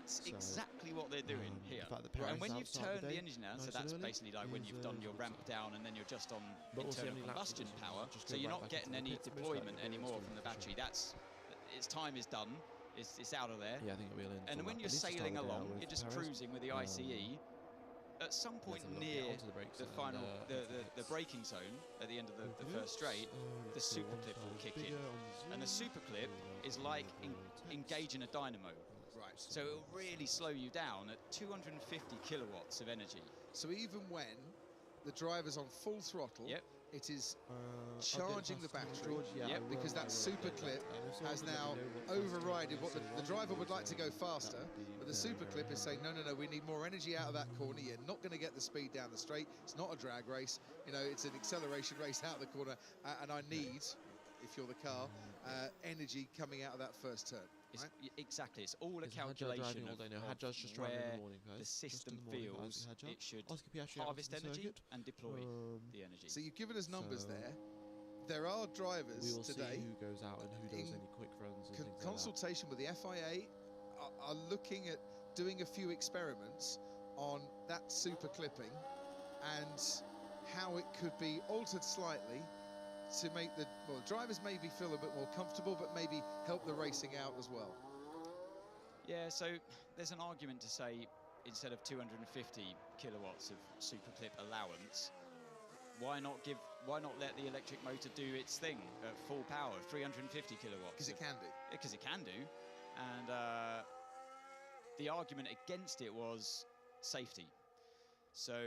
that's exactly what they're doing here. And when you've turned the engine down, so that's basically like when you've done your ramp down and then you're just on internal combustion power, so you're not getting any deployment anymore from the battery. Its time is done. It's out of there. Yeah, I think it'll be in. And when you're sailing along, you're just cruising with the ICE. At some point near the final, the braking zone at the end of the first straight, the super clip will kick in, and the super clip is like engaging a dynamo. Right. So it'll really slow you down at 250 kilowatts of energy. So even when the driver's on full throttle, it is charging the battery, because that super clip has now overridden what the driver would like to go faster, but the super clip is saying, no, we need more energy out of that corner. You're not going to get the speed down the straight. It's not a drag race. You know, it's an acceleration race out of the corner, and I need, if you're the car, energy coming out of that first turn. Right? Exactly, it's all a calculation of where the system feels it should harvest energy and deploy the energy. So you've given us numbers there. There are drivers today who goes out and who does any quick runs. And consultation with the FIA are looking at doing a few experiments on that super clipping and how it could be altered slightly to make the drivers maybe feel a bit more comfortable, but maybe help the racing out as well. Yeah, so there's an argument to say instead of 250 kilowatts of super clip allowance, why not let the electric motor do its thing at full power, 350 kilowatts? Because it can do. Because it can do, and the argument against it was safety. So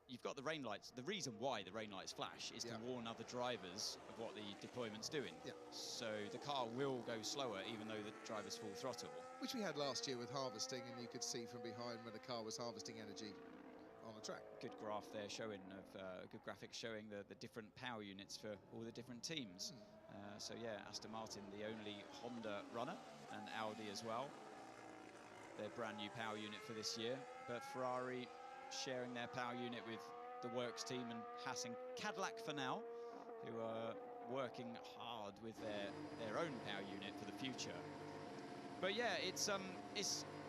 you've got the rain lights. The reason why the rain lights flash is to warn other drivers of what the deployment's doing. So the car will go slower even though the driver's full throttle. Which we had last year with harvesting, and you could see from behind when the car was harvesting energy on the track. Good graph there showing good graphics showing the different power units for all the different teams. So yeah, Aston Martin, the only Honda runner, and Audi as well. Their brand new power unit for this year, but Ferrari sharing their power unit with the Works team and Haas and Cadillac for now, who are working hard with their own power unit for the future. But yeah, it's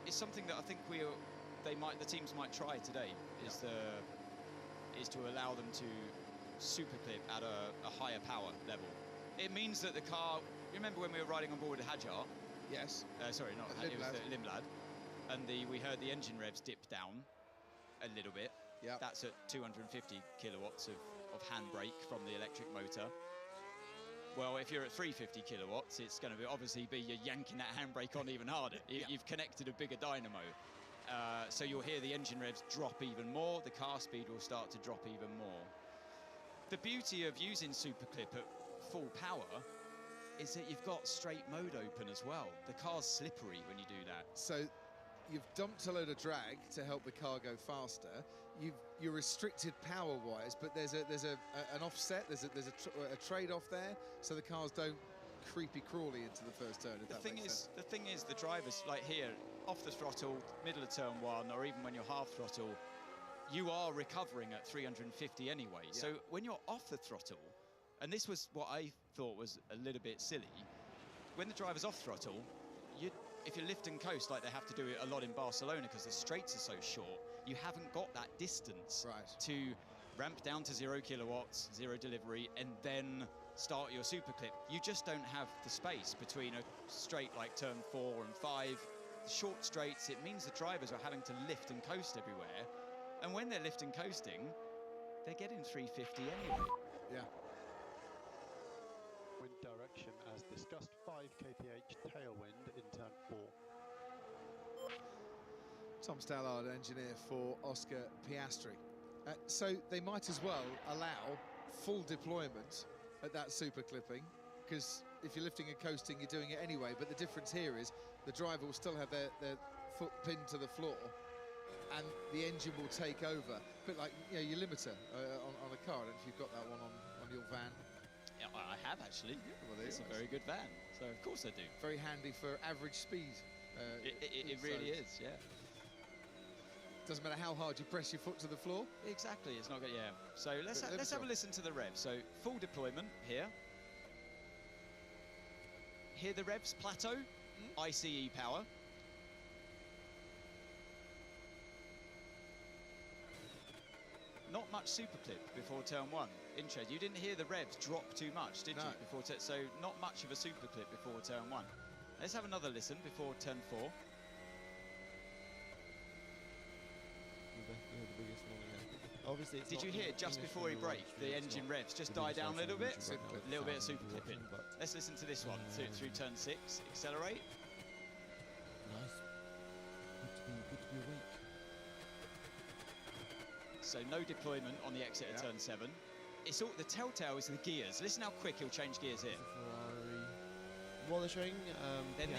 something that I think the teams might try today, is to allow them to super clip at a higher power level. It means that the car, remember when we were riding on board with Hadjar? Yes. Sorry, not Hadjar, it was the Limblad, and we heard the engine revs dip down a little bit. That's at 250 kilowatts of handbrake from the electric motor. Well, if you're at 350 kilowatts, it's going to obviously be you're yanking that handbrake on even harder. You've connected a bigger dynamo. So you'll hear the engine revs drop even more, the car speed will start to drop even more. The beauty of using Superclip at full power is that you've got straight mode open as well. The car's slippery when you do that. So you've dumped a load of drag to help the car go faster. You're restricted power-wise, but there's an offset. There's a trade-off there, so the cars don't creepy crawly into the first turn. The thing is, the drivers, like here, off the throttle, middle of turn one, or even when you're half throttle, you are recovering at 350 anyway. So when you're off the throttle, and this was what I thought was a little bit silly, when the driver's off throttle, if you lift and coast like they have to do it a lot in Barcelona because the straights are so short, you haven't got that distance to ramp down to 0 kilowatts, 0 delivery, and then start your super clip. You just don't have the space between a straight like turn 4 and 5. The short straights, it means the drivers are having to lift and coast everywhere. And when they're lift and coasting, they're getting 350 anyway. Wind direction as discussed, 5 kph tailwind in turn 4. Tom Stallard, engineer for Oscar Piastri. So they might as well allow full deployment at that super clipping, because if you're lifting and coasting, you're doing it anyway. But the difference here is the driver will still have their foot pinned to the floor, and the engine will take over. A bit like your limiter on a car. I don't know if you've got that one on your van. Yeah, I have actually. Well, it's a very good van, so of course I do. Very handy for average speed. It really is, yeah. Doesn't matter how hard you press your foot to the floor. Exactly, it's not good. Yeah. So let's have a listen to the revs. So full deployment here. Here the revs plateau, ICE power. much super clip before turn 1. Interesting. You didn't hear the revs drop too much, did you? Before so not much of a super clip before turn 1. Let's have another listen before turn 4. Obviously, did you hear just before he braked the engine revs just die down a little bit? A little bit of super clipping. Let's listen to this one through turn 6. Accelerate. Nice. Good to be awake. So no deployment on the exit of turn 7. It's all the telltale is the gears. Listen how quick he'll change gears here. Well, they're showing. Then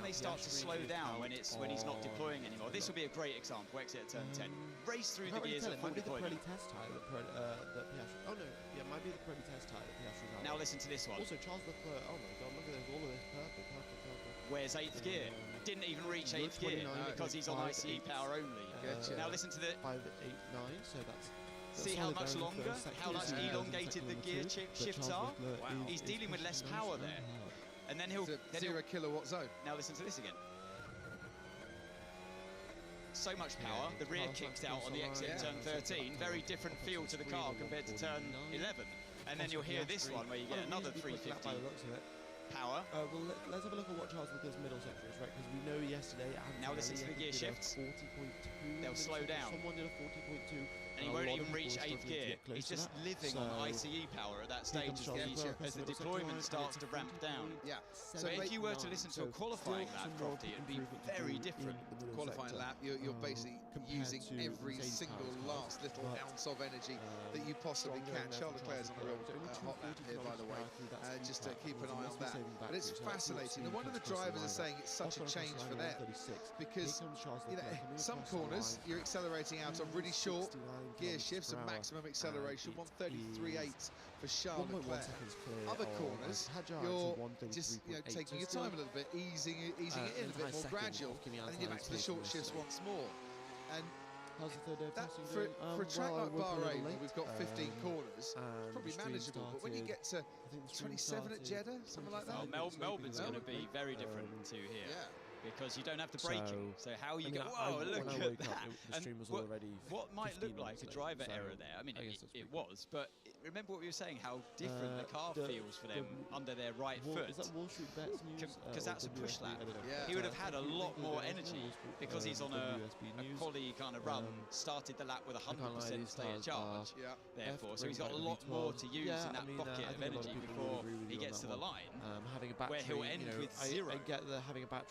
they start to slow down when he's not deploying anymore. This will be a great example. Exit at turn 10. Race through the gears at full deployment. It might be the Pirelli test tyre that Piastri. Oh no, yeah, it might be the Pirelli test tyre that Piastri's on. Now listen to this one. Also, Charles Leclerc. Oh my God, look at this! All of this purple. Where's 8th gear? Didn't even reach 8th gear because he's on ICE power only. Now listen to the 5, 8, 9. So that's. See how much longer, how much elongated the gear shifts are? Wow. He's dealing with less power there. And then he'll... 0 kilowatt zone. Now listen to this again. So much power. The rear kicks out on the exit of turn 13. Very different feel to the car compared to turn 11. And then you'll hear this one where you get another 350 power. Well, let's have a look at what Charles Leclerc's middle sector is, right? Because we know yesterday... Now listen to the gear shifts. 40.2. They'll slow down. Someone did a 40.2. And he won't even reach 8th gear. He's just living on ICE power at that stage as the deployment starts to ramp down. Yeah. So if you were to listen to a qualifying lap, Crofty, it'd be very different. Qualifying lap, you're basically using every single last little ounce of energy that you possibly can. Charles Leclerc's on a real hot lap here, by the way, just to keep an eye on that. But it's fascinating. And one of the drivers is saying it's such a change for them because some corners you're accelerating out on really short gear shifts and maximum acceleration, 133.8 for Charles Leclerc. Other corners, you're just taking your time a little bit, easing it in a bit more gradual, and then you're back to the short shifts once more. And that, for a track like Bahrain, where we've got 15 corners, it's probably manageable. But when you get to 27 at Jeddah, something like that, Melbourne's going to be very different to here. Because you don't have the braking, so how you go, whoa, look at that. What might look like a driver error there, I mean, it was, but remember what we were saying, how different the car feels for them under their right foot. Because that's a push lap. He would have had a lot more energy because he's on a quali kind of run, started the lap with 100% state of charge, therefore. So he's got a lot more to use in that bucket of energy before he gets to the line, where he'll end with 0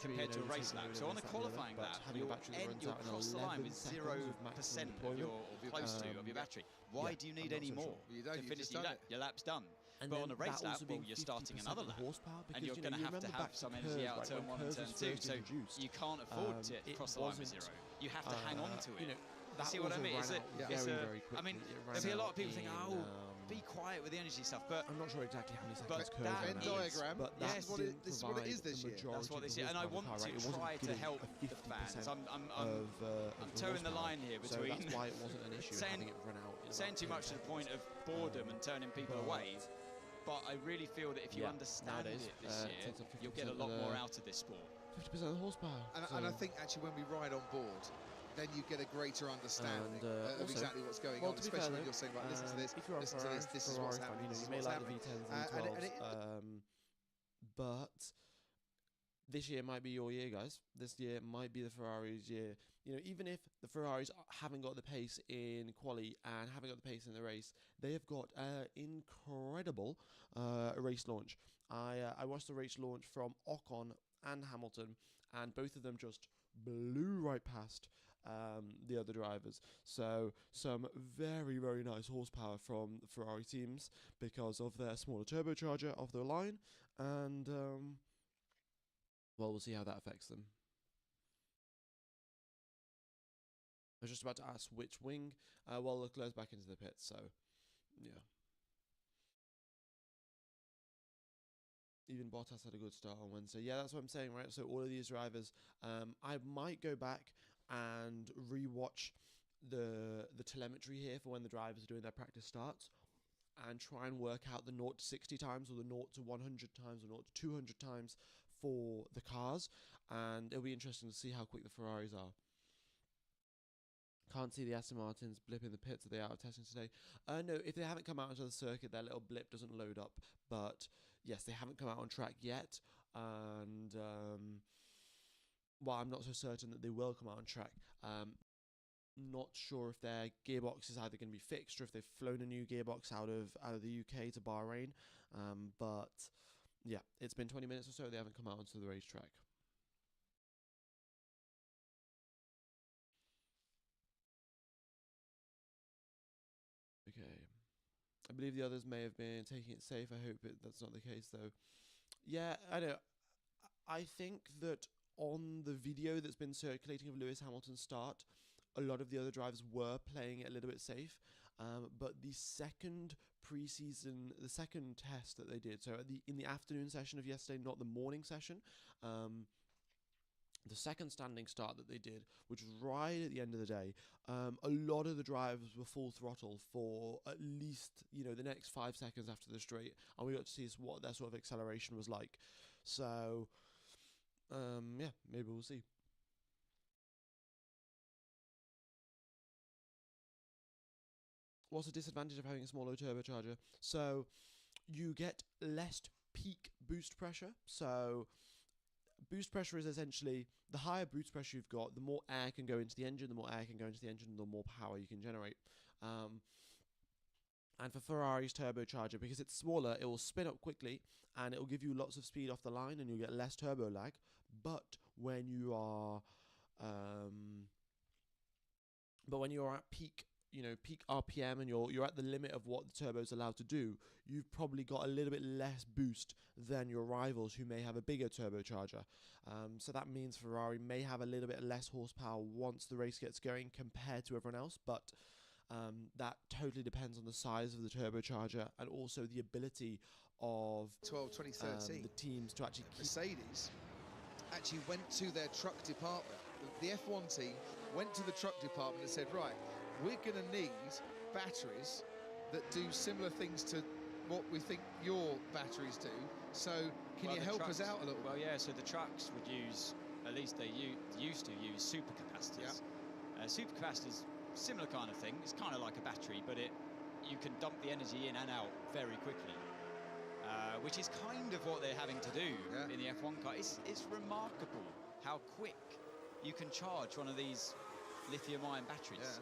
compared to a race lap. So on a qualifying lap, you'll cross the line with 0% of your, or close to, of your battery. Why do you need any more to finish your lap? Your lap's done. But on a race lap, well, you're starting another lap, and you're going to have some energy out of turn 1 and turn 2, so you can't afford to cross the line with 0. You have to hang on to it. See what I mean? I mean, see, a lot of people think, oh, be quiet with the energy stuff, but I'm not sure exactly how many seconds. But that Venn diagram, this is what it is this year. That's what this year, and I want to try to help the fans. I'm towing the line here between saying too much to the point of boredom and turning people away. But I really feel that if you understand it this year, you'll get a lot more out of this sport. 50% of the horsepower. And I think actually when we ride on board, then you get a greater understanding of exactly what's going on, especially when you're saying, right, listen to this, this is what's happening, this is what's happening. But this year might be your year, guys. This year might be the Ferrari's year. Even if the Ferraris haven't got the pace in quali and haven't got the pace in the race, they have got incredible race launch. I watched the race launch from Ocon and Hamilton, and both of them just blew right past the other drivers. So some very, very nice horsepower from the Ferrari teams because of their smaller turbocharger of their line, and well, we'll see how that affects them. I was just about to ask which wing. Well, Leclerc's back into the pits, so yeah. Even Bottas had a good start on Wednesday. Yeah, that's what I'm saying, right? So all of these drivers, I might go back and rewatch the telemetry here for when the drivers are doing their practice starts and try and work out the 0 to 60 times or the 0 to 100 times or 0 to 200 times for the cars, and it'll be interesting to see how quick the Ferraris are. Can't see the Aston Martins blip in the pits. Are they out of testing today? No, if they haven't come out onto the circuit, their little blip doesn't load up. But yes, they haven't come out on track yet. And well, I'm not so certain that they will come out on track. Not sure if their gearbox is either going to be fixed or if they've flown a new gearbox out of the UK to Bahrain. But yeah, it's been 20 minutes or so. They haven't come out onto the racetrack. Okay. I believe the others may have been taking it safe. I hope that's not the case, though. Yeah, I know. I think that on the video that's been circulating of Lewis Hamilton's start, a lot of the other drivers were playing it a little bit safe. But the second test that they did, so in the afternoon session of yesterday, not the morning session, the second standing start that they did, which was right at the end of the day, a lot of the drivers were full throttle for at least, the next 5 seconds after the straight, and we got to see what their sort of acceleration was like. So, yeah, maybe we'll see. What's the disadvantage of having a smaller turbocharger? So, you get less peak boost pressure. So, boost pressure is essentially the higher boost pressure you've got, the more air can go into the engine, the more power you can generate. And for Ferrari's turbocharger, because it's smaller, it will spin up quickly and it will give you lots of speed off the line and you'll get less turbo lag. But when you are at peak RPM and you're at the limit of what the turbo's allowed to do, you've probably got a little bit less boost than your rivals who may have a bigger turbocharger. So that means Ferrari may have a little bit less horsepower once the race gets going compared to everyone else, but that totally depends on the size of the turbocharger and also the ability of 2013 the teams to actually Mercedes actually went to their truck department. The F1 team went to the truck department and said, right, we're going to need batteries that do similar things to what we think your batteries do. So can you help us out a little? Well, yeah, so the trucks would use, at least they used to use supercapacitors. Yeah. Supercapacitors, similar kind of thing. It's kind of like a battery, but you can dump the energy in and out very quickly. Which is kind of what they're having to do in the F1 car. It's remarkable how quick you can charge one of these lithium-ion batteries.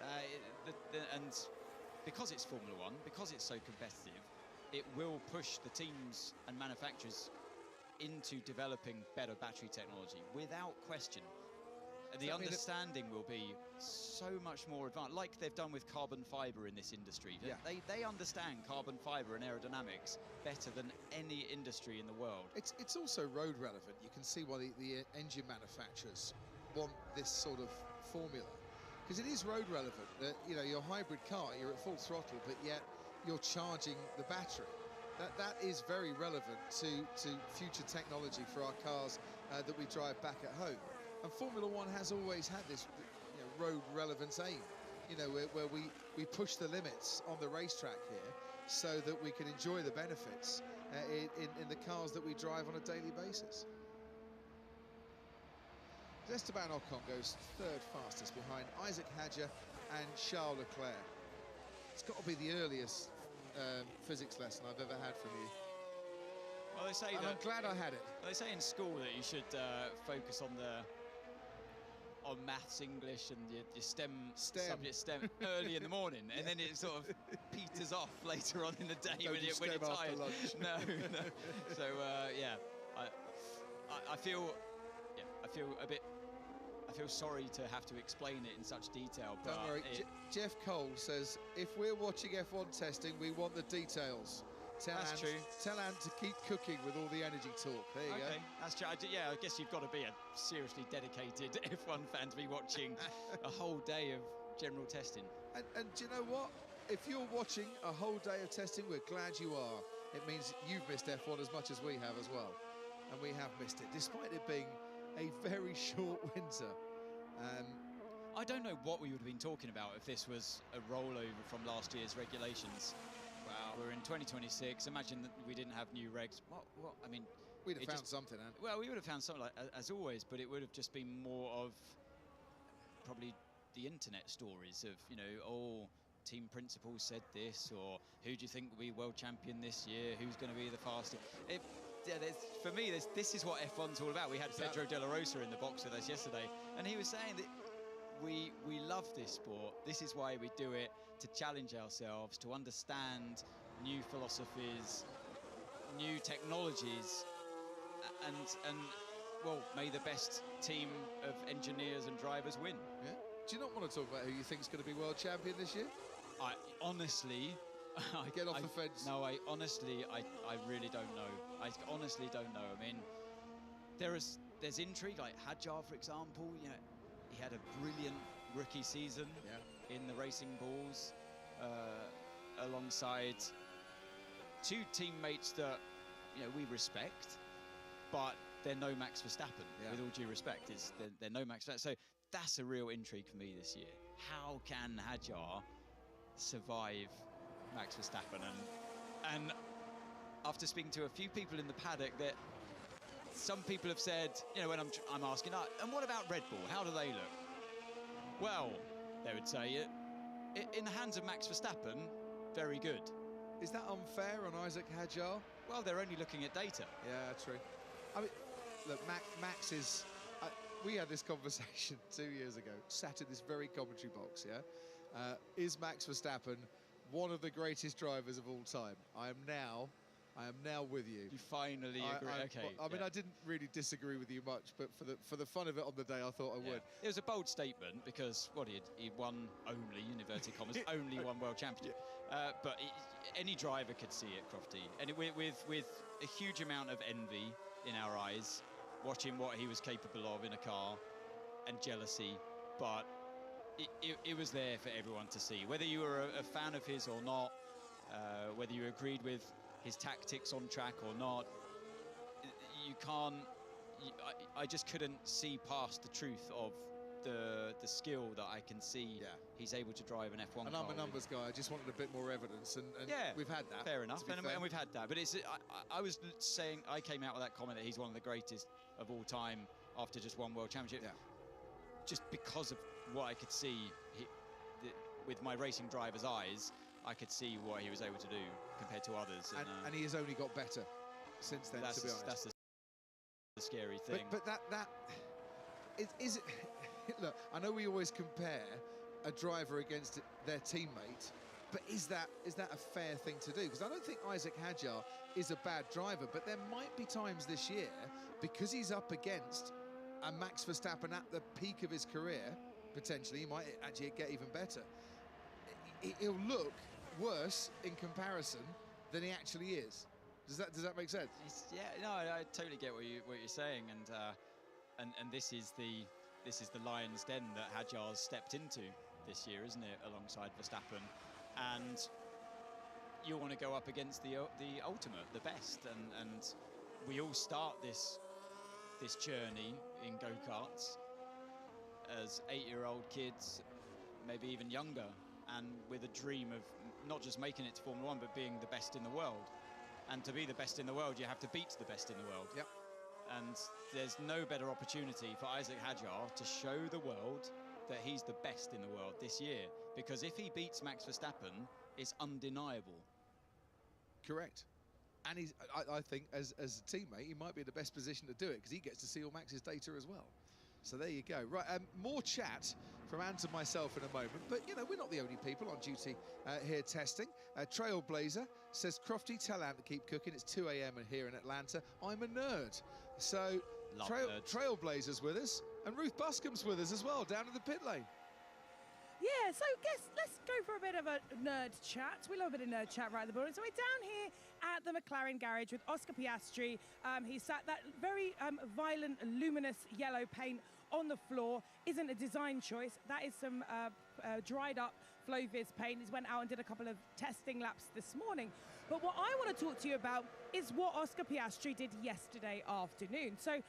Yeah. And because it's Formula One, because it's so competitive, it will push the teams and manufacturers into developing better battery technology, without question. The understanding will be so much more advanced, like they've done with carbon fiber in this industry. Yeah. They understand carbon fiber and aerodynamics better than any industry in the world. It's also road relevant. You can see why the engine manufacturers want this sort of formula, because it is road relevant. That your hybrid car, you're at full throttle, but yet you're charging the battery. That is very relevant to future technology for our cars that we drive back at home. And Formula One has always had this road relevance aim, where we push the limits on the racetrack here so that we can enjoy the benefits in the cars that we drive on a daily basis. Esteban Ocon goes third fastest behind Isaac Hadjar and Charles Leclerc. It's got to be the earliest physics lesson I've ever had from you. Well, they say and I'm glad I had it. They say in school that you should focus on maths, English, and your STEM subject early in the morning, and then it sort of peters off later on in the day when you're tired. No. So I feel sorry to have to explain it in such detail. But don't worry. Jeff Cole says if we're watching F1 testing, we want the details. That's true. Tell Ant to keep cooking with all the energy talk. There you go. That's true. I guess you've got to be a seriously dedicated F1 fan to be watching a whole day of general testing. And do you know what? If you're watching a whole day of testing, we're glad you are. It means you've missed F1 as much as we have as well. And we have missed it, despite it being a very short winter. I don't know what we would have been talking about if this was a rollover from last year's regulations. Wow. We're in 2026. Imagine that we didn't have new regs. What? I mean, we'd have found something, Well, we would have found something, as always, but it would have just been more of probably the internet stories of, you know, oh, team principal said this, or who do you think will be world champion this year? Who's going to be the fastest? For me, this is what F1's all about. We had Pedro de la Rosa in the box with us yesterday, and he was saying that we love this sport. This is why we do it, to challenge ourselves, to understand new philosophies, new technologies, and well, may the best team of engineers and drivers win. Yeah. Do you not want to talk about who you think is going to be world champion this year? I honestly... Get off the fence. No, I really don't know. I honestly don't know. I mean, there's intrigue, like Hadjar, for example. You know, he had a brilliant rookie season in the Racing Bulls, alongside two teammates that, you know, we respect, but they're no Max Verstappen. With all due respect, they're no Max Verstappen. So that's a real intrigue for me this year. How can Hadjar survive Max Verstappen? And after speaking to a few people in the paddock, that some people have said, you know, when I'm asking, and what about Red Bull? How do they look? Well, they would say, in the hands of Max Verstappen, very good. Is that unfair on Isaac Hadjar? Well, they're only looking at data. Yeah, true. I mean, look, Max is... we had this conversation 2 years ago, sat in this very commentary box, is Max Verstappen one of the greatest drivers of all time? I am now with you. You finally agree. Okay. I mean, I didn't really disagree with you much, but for the fun of it on the day, I thought I would. It was a bold statement because he won only, in inverted commas, only one world championship. But any driver could see it, Crofty, and with a huge amount of envy in our eyes, watching what he was capable of in a car, and jealousy, but it was there for everyone to see. Whether you were a fan of his or not, whether you agreed with his tactics on track or not, you can't... I just couldn't see past the truth of the skill that I can see he's able to drive an F1 car. And I'm a numbers guy. I just wanted a bit more evidence, and we've had that. Fair enough, and we've had that. But I was saying, I came out with that comment that he's one of the greatest of all time after just one world championship. Yeah. Just because of what I could see with my racing driver's eyes, I could see what he was able to do compared to others. And he has only got better since then, to be honest. That's the scary thing. But that is it. Look, I know we always compare a driver against their teammate, but is that a fair thing to do? Because I don't think Isaac Hadjar is a bad driver, but there might be times this year, because he's up against a Max Verstappen at the peak of his career, potentially, he might actually get even better. He'll look worse in comparison than he actually is. Does that make sense? I totally get what you're saying, and this is the lion's den that Hadjar's stepped into this year, isn't it, alongside Verstappen? And you want to go up against the ultimate, the best, and we all start this journey in go-karts as 8-year-old kids, maybe even younger, and with a dream of not just making it to Formula 1, but being the best in the world. And to be the best in the world, you have to beat the best in the world. Yep. And there's no better opportunity for Isaac Hadjar to show the world that he's the best in the world this year. Because if he beats Max Verstappen, it's undeniable. Correct. And I think as a teammate, he might be in the best position to do it because he gets to see all Max's data as well. So there you go. Right, more chat from Ant and myself in a moment. But, you know, we're not the only people on duty here testing. Trailblazer says, Crofty, tell Ant to keep cooking. It's 2 a.m. here in Atlanta. I'm a nerd. So Trailblazer's with us. And Ruth Buscombe's with us as well, down in the pit lane. Yeah, so let's go for a bit of a nerd chat. We love a bit of nerd chat right at the morning. So we're down here at the McLaren garage with Oscar Piastri. He sat that very violent, luminous yellow paint on the floor. Isn't a design choice. That is some dried up Floviz paint. He's went out and did a couple of testing laps this morning. But what I want to talk to you about is what Oscar Piastri did yesterday afternoon. So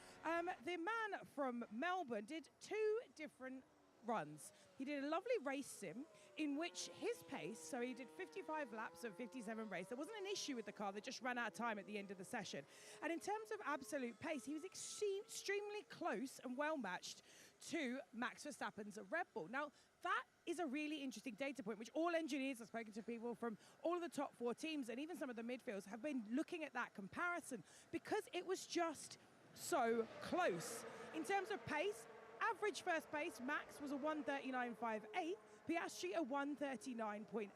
the man from Melbourne did 2 different runs. He did a lovely race sim in which his pace, so he did 55 laps of 57 race. There wasn't an issue with the car, they just ran out of time at the end of the session. And in terms of absolute pace, he was extremely close and well matched to Max Verstappen's Red Bull. Now, that is a really interesting data point, which all engineers, I've spoken to people from all of the top 4 teams and even some of the midfields have been looking at that comparison because it was just so close. In terms of pace, average first pace, Max was a 1:39.58, Piastri a 1:39.8.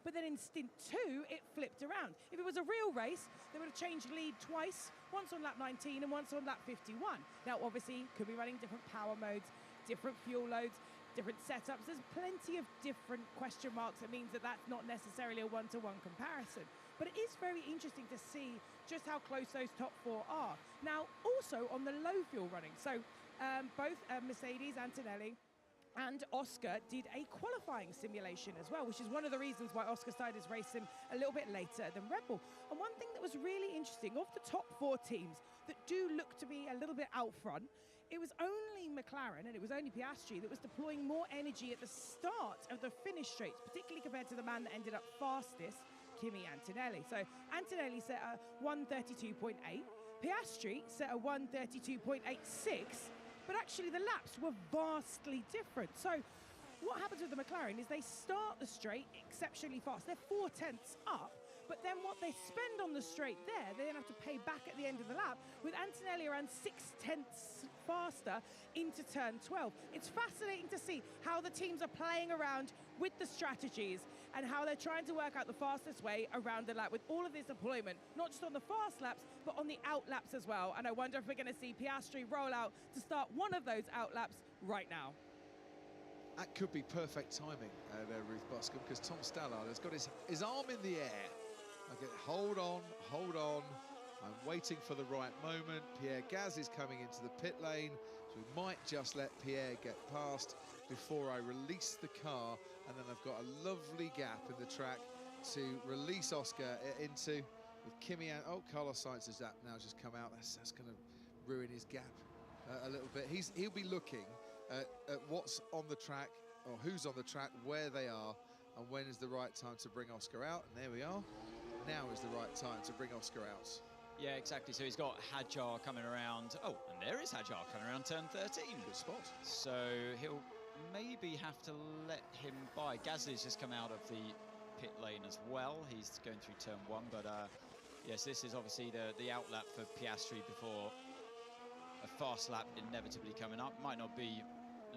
But then in stint 2, it flipped around. If it was a real race, they would have changed lead twice, once on lap 19 and once on lap 51. Now, obviously, could be running different power modes, different fuel loads, different setups. There's plenty of different question marks. It means that that's not necessarily a one-to-one comparison. But it is very interesting to see just how close those top 4 are. Now, also on the low fuel running. So both Mercedes, Antonelli, and Oscar did a qualifying simulation as well, which is one of the reasons why Oscar started his racing a little bit later than Red Bull. And one thing that was really interesting, of the top 4 teams that do look to be a little bit out front, it was only McLaren and it was only Piastri that was deploying more energy at the start of the finish straights, particularly compared to the man that ended up fastest, Kimi Antonelli. So Antonelli set a 1:32.8, Piastri set a 1:32.86, but actually the laps were vastly different. So what happens with the McLaren is they start the straight exceptionally fast. They're 4/10 up, but then what they spend on the straight there, they then have to pay back at the end of the lap, with Antonelli around 6/10 faster into turn 12. It's fascinating to see how the teams are playing around with the strategies and how they're trying to work out the fastest way around the lap with all of this deployment, not just on the fast laps, but on the out laps as well. And I wonder if we're going to see Piastri roll out to start one of those out laps right now. That could be perfect timing there, Ruth Buscombe, because Tom Stallard has got his arm in the air. Okay, hold on. I'm waiting for the right moment. Pierre Gaz is coming into the pit lane, so we might just let Pierre get past before I release the car, and then I've got a lovely gap in the track to release Oscar into with Kimi. Oh, Carlos Sainz has now just come out. That's going to ruin his gap a little bit. He'll be looking at what's on the track, or who's on the track, where they are, and when is the right time to bring Oscar out. And there we are. Now is the right time to bring Oscar out. Yeah, exactly. So he's got Hadjar coming around. Oh, and there is Hadjar coming around turn 13. Good spot. So he'll maybe have to let him by. Gasly's just come out of the pit lane as well. He's going through turn 1, but yes, this is obviously the out lap for Piastri before a fast lap inevitably coming up. Might not be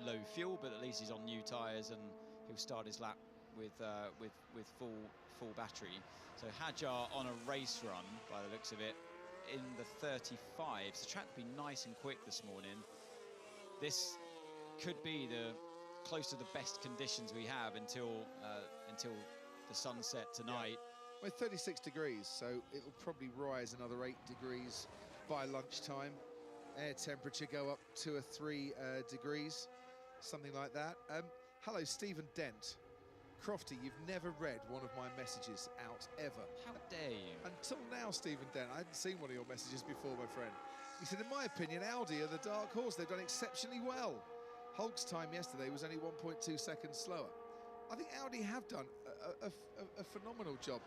low fuel, but at least he's on new tyres and he'll start his lap with full battery. So Hadjar on a race run, by the looks of it, in the 35s. The track will be nice and quick this morning. This could be close to the best conditions we have until the sunset tonight. Yeah. We're 36 degrees, so it'll probably rise another 8 degrees by lunchtime. Air temperature go up 2 or 3 degrees, something like that. Hello, Stephen Dent. Crofty, you've never read one of my messages out ever. How dare you? Until now, Stephen Dent, I hadn't seen one of your messages before, my friend. He said, in my opinion, Audi are the dark horse. They've done exceptionally well. Hulk's time yesterday was only 1.2 seconds slower. I think Audi have done a phenomenal job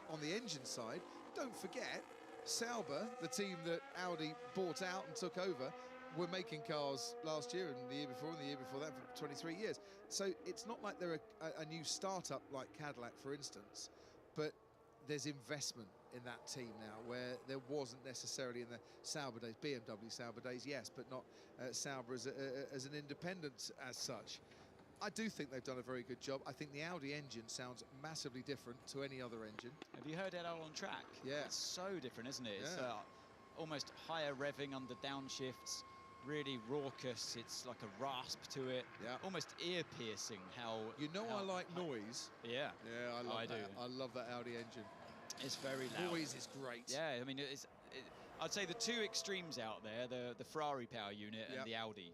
on the engine side. Don't forget, Sauber, the team that Audi bought out and took over, were making cars last year and the year before and the year before that for 23 years. So it's not like they're a new startup like Cadillac, for instance, but there's investment in that team now where there wasn't necessarily in the Sauber days. BMW Sauber days, yes, but not Sauber as an independent as such. I do think they've done a very good job. I think the Audi engine sounds massively different to any other engine. Have you heard it out on track? Yeah. It's so different, isn't it? Yeah. It's almost higher revving under downshifts, really raucous. It's like a rasp to it. Yeah. Almost ear-piercing how... I like noise. Yeah. Yeah, I love that. do. I love that Audi engine. It's very loud. Noise is great. Yeah, I mean, I'd say the two extremes out there, the Ferrari power unit and the Audi.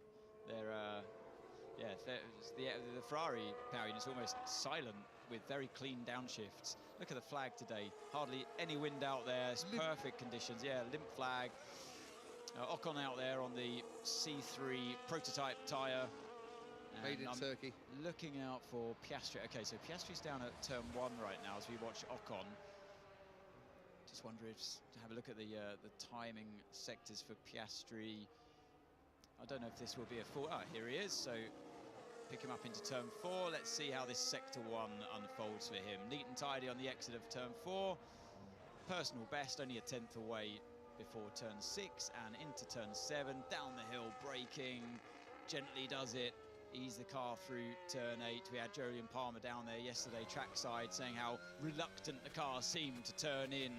They're... the Ferrari power unit's almost silent with very clean downshifts. Look at the flag today. Hardly any wind out there. It's perfect conditions. Yeah, limp flag. Ocon out there on the C3 prototype tyre. Made in Turkey. Looking out for Piastri. Okay, so Piastri's down at turn 1 right now as we watch Ocon. Just wonder if to have a look at the timing sectors for Piastri. I don't know if this will be a full... Oh, here he is. So pick him up into turn 4. Let's see how this sector 1 unfolds for him. Neat and tidy on the exit of turn 4. Personal best, only a 10th away before turn 6 and into turn 7. Down the hill, braking, gently does it. Ease the car through turn 8. We had Jolyon Palmer down there yesterday, trackside, saying how reluctant the car seemed to turn in,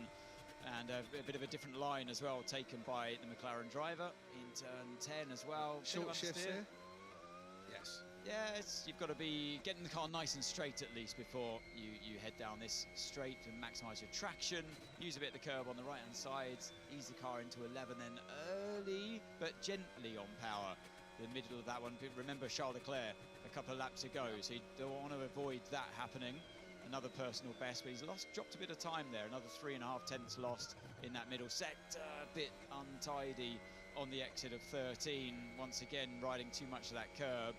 and a bit of a different line as well taken by the McLaren driver in turn 10 as well. Short shifts here? Yes. Yeah, you've got to be getting the car nice and straight at least before you head down this straight and maximise your traction. Use a bit of the curb on the right-hand side, ease the car into 11, then early but gently on power. The middle of that one. Remember Charles Leclerc a couple of laps ago, so you don't want to avoid that happening. Another personal best, but he's dropped a bit of time there. Another 3.5 tenths lost in that middle sector. A bit untidy on the exit of 13. Once again, riding too much of that curb.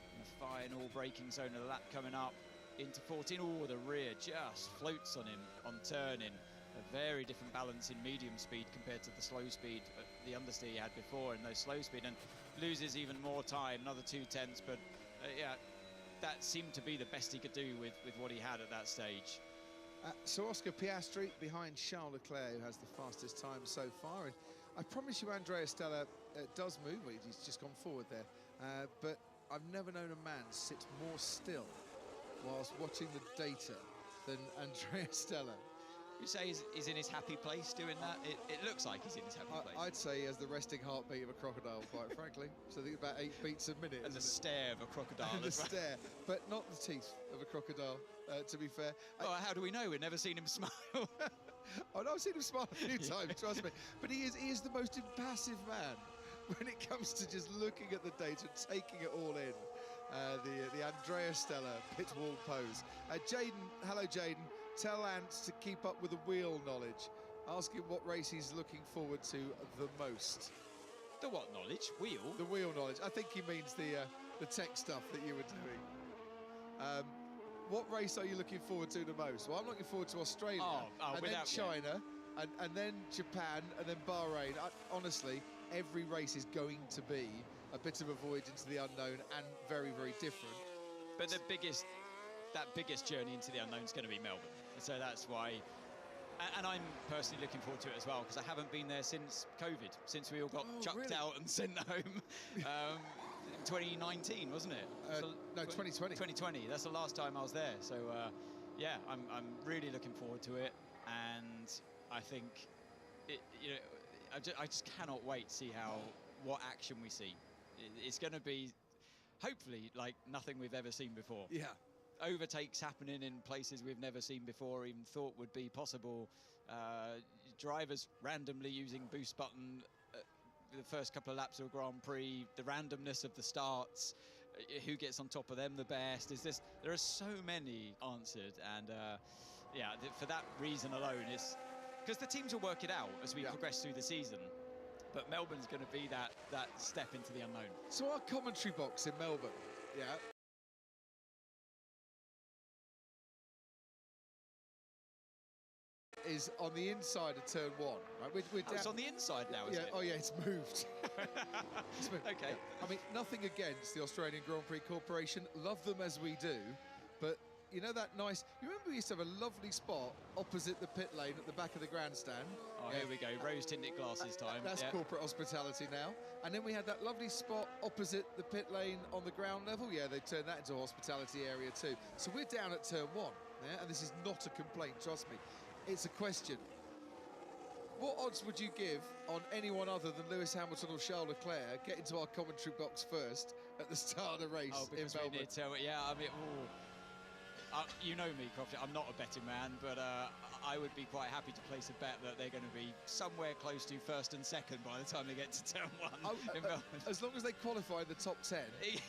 And the final braking zone of the lap coming up into 14. Oh, the rear just floats on him on turning. A very different balance in medium speed compared to the slow speed, the understeer he had before in those slow speed, and loses even more time, another 2 tenths, but yeah, that seemed to be the best he could do with what he had at that stage. So Oscar Piastri behind Charles Leclerc, who has the fastest time so far. And I promise you Andrea Stella does move. He's just gone forward there. But I've never known a man sit more still whilst watching the data than Andrea Stella. You say he's in his happy place doing that? It looks like he's in his happy place. I'd say he has the resting heartbeat of a crocodile, quite frankly. So I think about 8 beats a minute. And the stare of a crocodile. And the stare, but not the teeth of a crocodile, to be fair. Well, how do we know? We've never seen him smile. Oh, no, I've seen him smile a few times, trust me. But he is the most impassive man when it comes to just looking at the data, taking it all in. The Andrea Stella pit wall pose. Jaden, hello Jaden. Tell Ant to keep up with the wheel knowledge. Ask him what race he's looking forward to the most. The what knowledge? Wheel? The wheel knowledge. I think he means the tech stuff that you were doing. What race are you looking forward to the most? Well, I'm looking forward to Australia, and then China, and then Japan, and then Bahrain. Honestly, every race is going to be a bit of a voyage into the unknown and very, very different. But that biggest journey into the unknown is going to be Melbourne. So that's why, and I'm personally looking forward to it as well, because I haven't been there since COVID, since we all got chucked out and sent home. 2019, wasn't it? No, 2020. 2020. That's the last time I was there. So yeah, I'm really looking forward to it, and I think I just cannot wait to see what action we see. It's going to be hopefully like nothing we've ever seen before. Yeah. Overtakes happening in places we've never seen before, or even thought would be possible. Drivers randomly using boost button the first couple of laps of a Grand Prix, the randomness of the starts, who gets on top of them the best. There are so many answered, and yeah, for that reason alone, it's because the teams will work it out as we progress through the season. But Melbourne's going to be that step into the unknown. So our commentary box in Melbourne, is on the inside of turn 1. Right? It's on the inside now, isn't it? Oh yeah, it's moved. It's moved. Okay. Yeah. I mean, nothing against the Australian Grand Prix Corporation. Love them as we do. But you know that nice... You remember we used to have a lovely spot opposite the pit lane at the back of the grandstand? Oh, here we go. Rose-tinted glasses time. That's corporate hospitality now. And then we had that lovely spot opposite the pit lane on the ground level. Yeah, they turned that into a hospitality area too. So we're down at turn 1. Yeah? And this is not a complaint, trust me. It's a question. What odds would you give on anyone other than Lewis Hamilton or Charles Leclerc getting to our commentary box first at the start of the race in Melbourne? Yeah, I mean, you know me, Crofty. I'm not a betting man, but I would be quite happy to place a bet that they're going to be somewhere close to first and second by the time they get to turn 1 in Melbourne. As long as they qualify in the top 10.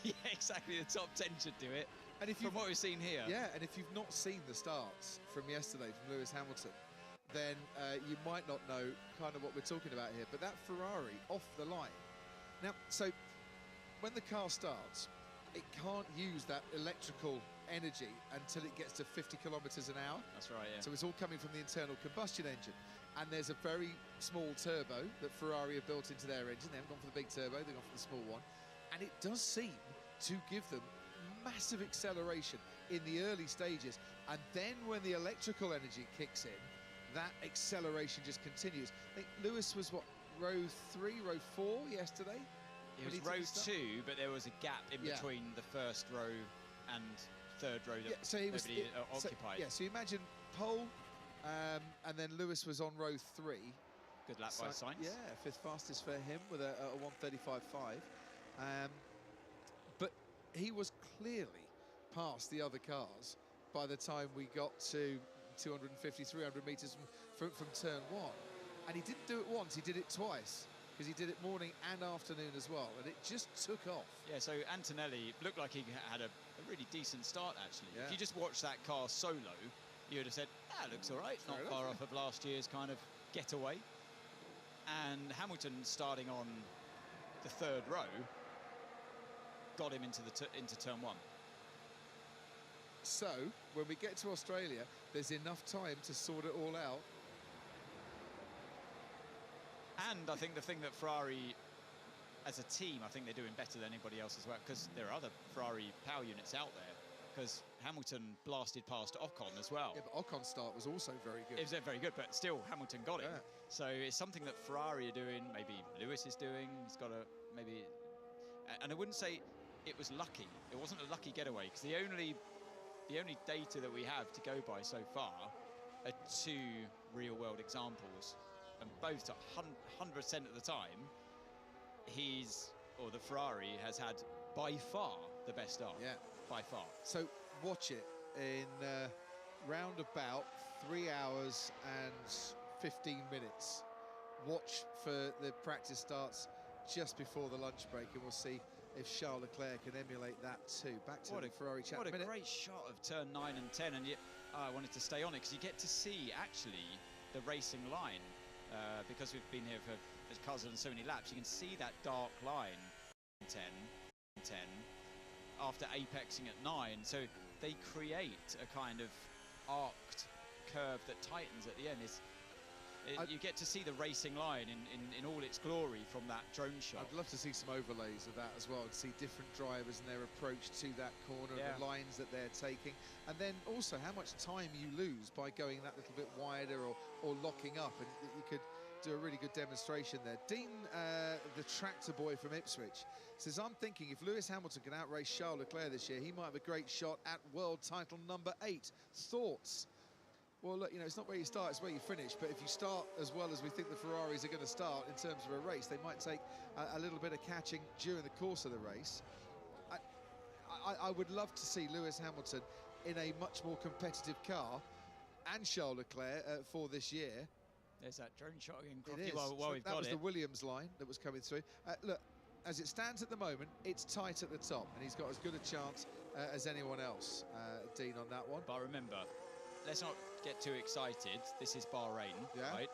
Yeah, exactly. The top 10 should do it. And if from what we've seen here. Yeah, and if you've not seen the starts from yesterday from Lewis Hamilton, then you might not know kind of what we're talking about here. But that Ferrari off the line. Now, so when the car starts, it can't use that electrical energy until it gets to 50 kilometers an hour. That's right, yeah. So it's all coming from the internal combustion engine. And there's a very small turbo that Ferrari have built into their engine. They haven't gone for the big turbo, they've gone for the small one. And it does seem to give them massive acceleration in the early stages. And then when the electrical energy kicks in, that acceleration just continues. I think Lewis was, what, row 3, row 4 yesterday? It was row 2, but there was a gap in between the first row and third row that so he was occupied. So you imagine pole, and then Lewis was on row 3. Good lap by Sainz. Yeah, 5th fastest for him with a 1:35.5. But he was clearly past the other cars by the time we got to 250, 300 metres from turn 1. And he didn't do it once, he did it twice, because he did it morning and afternoon as well, and it just took off. Yeah, so Antonelli looked like he had a really decent start, actually. Yeah. If you just watched that car solo, you would have said, looks all right, not far off of last year's kind of getaway. And Hamilton, starting on the third row, got him into turn 1. So, when we get to Australia, there's enough time to sort it all out. And I think the thing that Ferrari, as a team, I think they're doing better than anybody else as well, because there are other Ferrari power units out there, because Hamilton blasted past Ocon as well. Yeah, but Ocon's start was also very good. It was very good, but still Hamilton got it. Yeah. So it's something that Ferrari are doing, maybe Lewis is doing. He's got a, maybe... And I wouldn't say it was lucky. It wasn't a lucky getaway, because the only data that we have to go by so far are 2 real-world examples. And both 100% of the time, the Ferrari has had by far the best start. Yeah. By far. So watch it in round about 3 hours and 15 minutes. Watch for the practice starts just before the lunch break, and we'll see if Charles Leclerc can emulate that too. Back to the Ferrari chat. What a great shot of turn 9 and 10, and I wanted to stay on it because you get to see actually the racing line. Because we've been here for cars have done so many laps, you can see that dark line 10 after apexing at 9. So they create a kind of arced curve that tightens at the end. You get to see the racing line in all its glory from that drone shot. I'd love to see some overlays of that as well, to see different drivers and their approach to that corner, and the lines that they're taking, and then also how much time you lose by going that little bit wider or locking up, and you could do a really good demonstration there. Dean, the tractor boy from Ipswich, says, I'm thinking if Lewis Hamilton can outrace Charles Leclerc this year, he might have a great shot at world title number 8. Thoughts? Well, look, it's not where you start, it's where you finish. But if you start as well as we think the Ferraris are going to start in terms of a race, they might take a little bit of catching during the course of the race. I would love to see Lewis Hamilton in a much more competitive car, and Charles Leclerc for this year. There's that drone shot again, It is. That was the Williams line that was coming through. Look, as it stands at the moment, it's tight at the top, and he's got as good a chance as anyone else, Dean, on that one. But remember, let's not get too excited. This is Bahrain, right?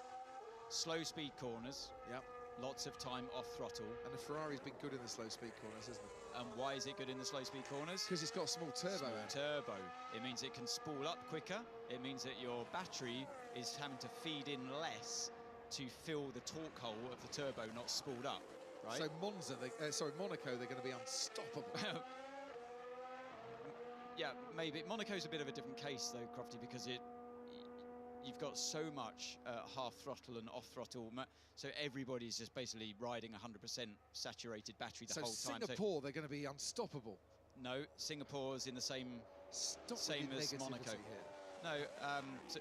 Slow speed corners. Yep. Lots of time off throttle. And the Ferrari's been good in the slow speed corners, hasn't it? And why is it good in the slow speed corners? Because it's got a small turbo. Turbo. It means it can spool up quicker. It means that your battery is having to feed in less to fill the torque hole of the turbo, not spooled up, right? So Monaco, they're going to be unstoppable. Yeah, maybe. Monaco's a bit of a different case, though, Crofty, because you've got so much half throttle and off throttle, so everybody's just basically riding 100% saturated battery the whole time. Singapore, they're going to be unstoppable. No, Singapore's in the same as Monaco. Here. No, so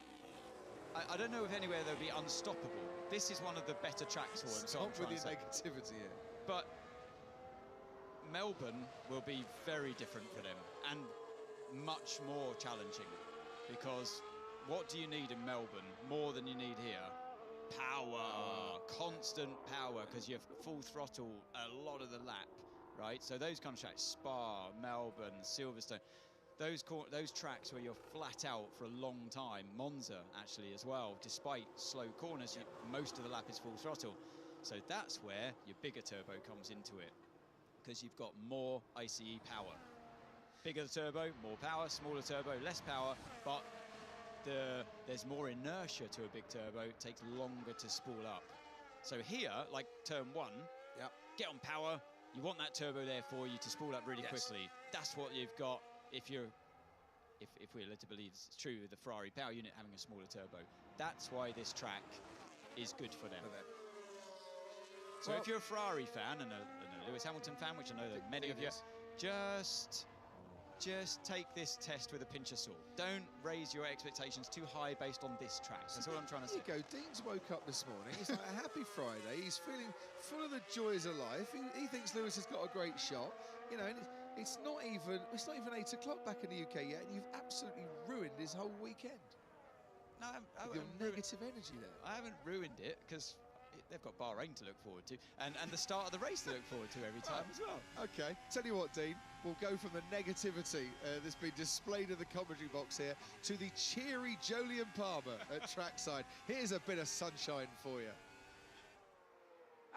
I don't know of anywhere they'll be unstoppable. This is one of the better tracks for them. Stop with your negativity here. But Melbourne will be very different for them, and much more challenging, because what do you need in Melbourne more than you need here? Power, constant power, because you have full throttle a lot of the lap, right? So those kind of tracks, Spa, Melbourne, Silverstone, those tracks where you're flat out for a long time, Monza actually as well, despite slow corners, most of the lap is full throttle. So that's where your bigger turbo comes into it, because you've got more ICE power. Bigger the turbo, more power, smaller turbo, less power, but there's more inertia to a big turbo. It takes longer to spool up. So here, like turn 1, get on power. You want that turbo there for you to spool up really quickly. That's what you've got if we're led to believe it's true with the Ferrari power unit having a smaller turbo. That's why this track is good for them. So if you're a Ferrari fan and a Lewis Hamilton fan, which I know that many of you, just take this test with a pinch of salt. Don't raise your expectations too high based on this track. That's all I'm trying to say. There you go. Dean's woke up this morning. It's like a happy Friday. He's feeling full of the joys of life. He thinks Lewis has got a great shot. You know, and it's not even 8 o'clock back in the UK yet, and you've absolutely ruined his whole weekend. No, your negative energy there. I haven't ruined it because they've got Bahrain to look forward to, and the start of the race to look forward to every time as well. Okay, tell you what, Dean, we'll go from the negativity that's been displayed in the commentary box here to the cheery Jolyon Palmer at trackside. Here's a bit of sunshine for you.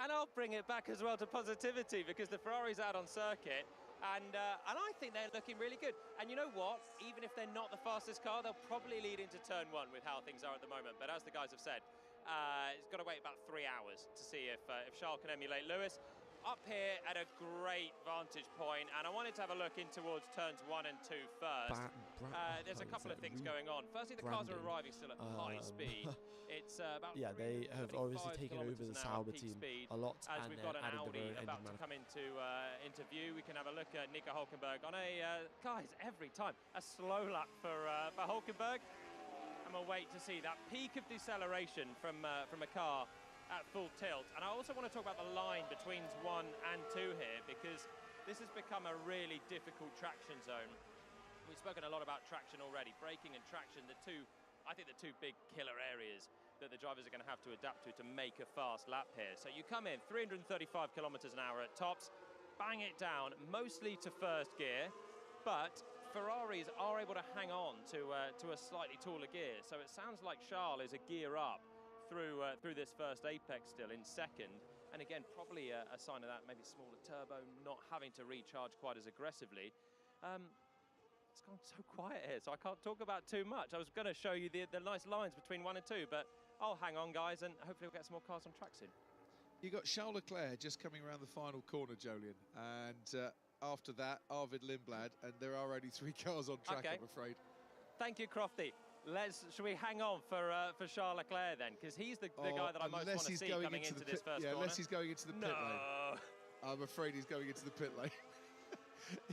And I'll bring it back as well to positivity, because the Ferrari's out on circuit, and I think they're looking really good. And you know what? Even if they're not the fastest car, they'll probably lead into turn 1 with how things are at the moment. But as the guys have said, it's got to wait about 3 hours to see if Charles can emulate Lewis. Up here at a great vantage point, and I wanted to have a look in towards turns 1 and 2 first. There's a couple of things going on. Firstly, the cars are arriving still at high speed. It's about they have obviously taken over the Sauber team a lot, as and we've got an added Audi the about to come into view. We can have a look at Nico Hülkenberg on a guys, every time a slow lap for Hülkenberg, and we'll wait to see that peak of deceleration from a car at full tilt. And I also want to talk about the line between 1 and 2 here, because this has become a really difficult traction zone. We've spoken a lot about traction already. Braking and traction, I think the two big killer areas that the drivers are going to have to adapt to make a fast lap here. So you come in 335 kilometers an hour at tops, bang it down mostly to first gear, but Ferraris are able to hang on to a slightly taller gear. So it sounds like Charles is a gear up through this first apex still in second, and again probably a sign of that, maybe smaller turbo, not having to recharge quite as aggressively. It's gone so quiet here, so I can't talk about too much. I was going to show you the nice lines between 1 and 2, but I'll hang on, guys, and hopefully we'll get some more cars on track soon. You got Charles Leclerc just coming around the final corner, Jolyon, and after that Arvid Lindblad, and there are only 3 cars on track, I'm afraid. Thank you, Crofty. Should we hang on for Charles Leclerc then? Because he's the guy that I most want to see coming into this first corner. Unless he's going into the pit lane. I'm afraid he's going into the pit lane.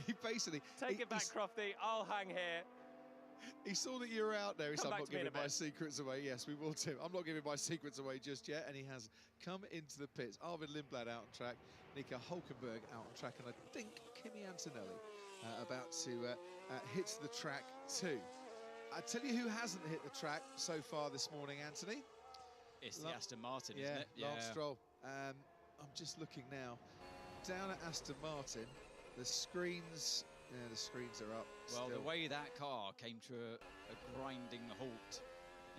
He basically... Take it back, Crofty. I'll hang here. He saw that you were out there. He said, I'm not giving my secrets away. Yes, we will, Tim. I'm not giving my secrets away just yet. And he has come into the pits. Arvid Lindblad out on track. Nico Hülkenberg out on track. And I think Kimi Antonelli about to hit the track too. I tell you who hasn't hit the track so far this morning, Anthony. It's the Aston Martin, isn't it? Lance Stroll. I'm just looking now. Down at Aston Martin, the screens are up. Well, still. The way that car came to a grinding halt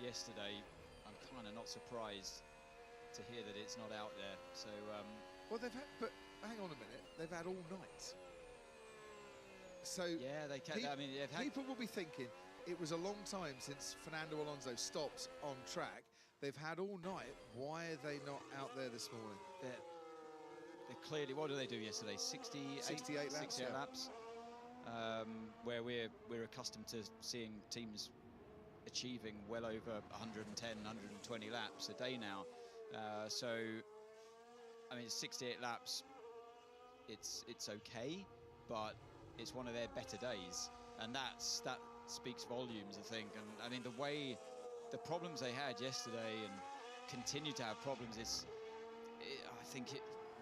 yesterday, I'm kind of not surprised to hear that it's not out there. So, well, they've had, but hang on a minute, they've had all night. So yeah, they can. I mean, people will be thinking it was a long time since Fernando Alonso stopped on track. They've had all night. Why are they not out there this morning? They're clearly. What did they do yesterday? 68 laps. Where we're accustomed to seeing teams achieving well over 110, 120 laps a day now. So, I mean, 68 laps. It's okay, but it's one of their better days, and that speaks volumes, I think. And I mean, the problems they had yesterday and continue to have problems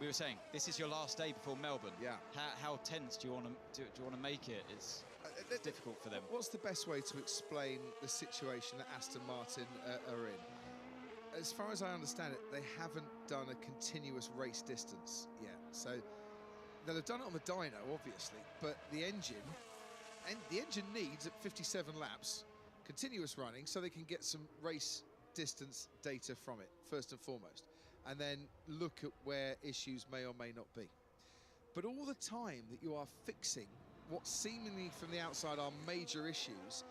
we were saying this is your last day before Melbourne. Yeah. How tense do you want to make it? It's difficult for them. What's the best way to explain the situation that Aston Martin are in? As far as I understand it, they haven't done a continuous race distance yet. So they'll have done it on the dyno, obviously, but the engine needs at 57 laps continuous running so they can get some race distance data from it, first and foremost, and then look at where issues may or may not be. But all the time that you are fixing what seemingly from the outside are major issues,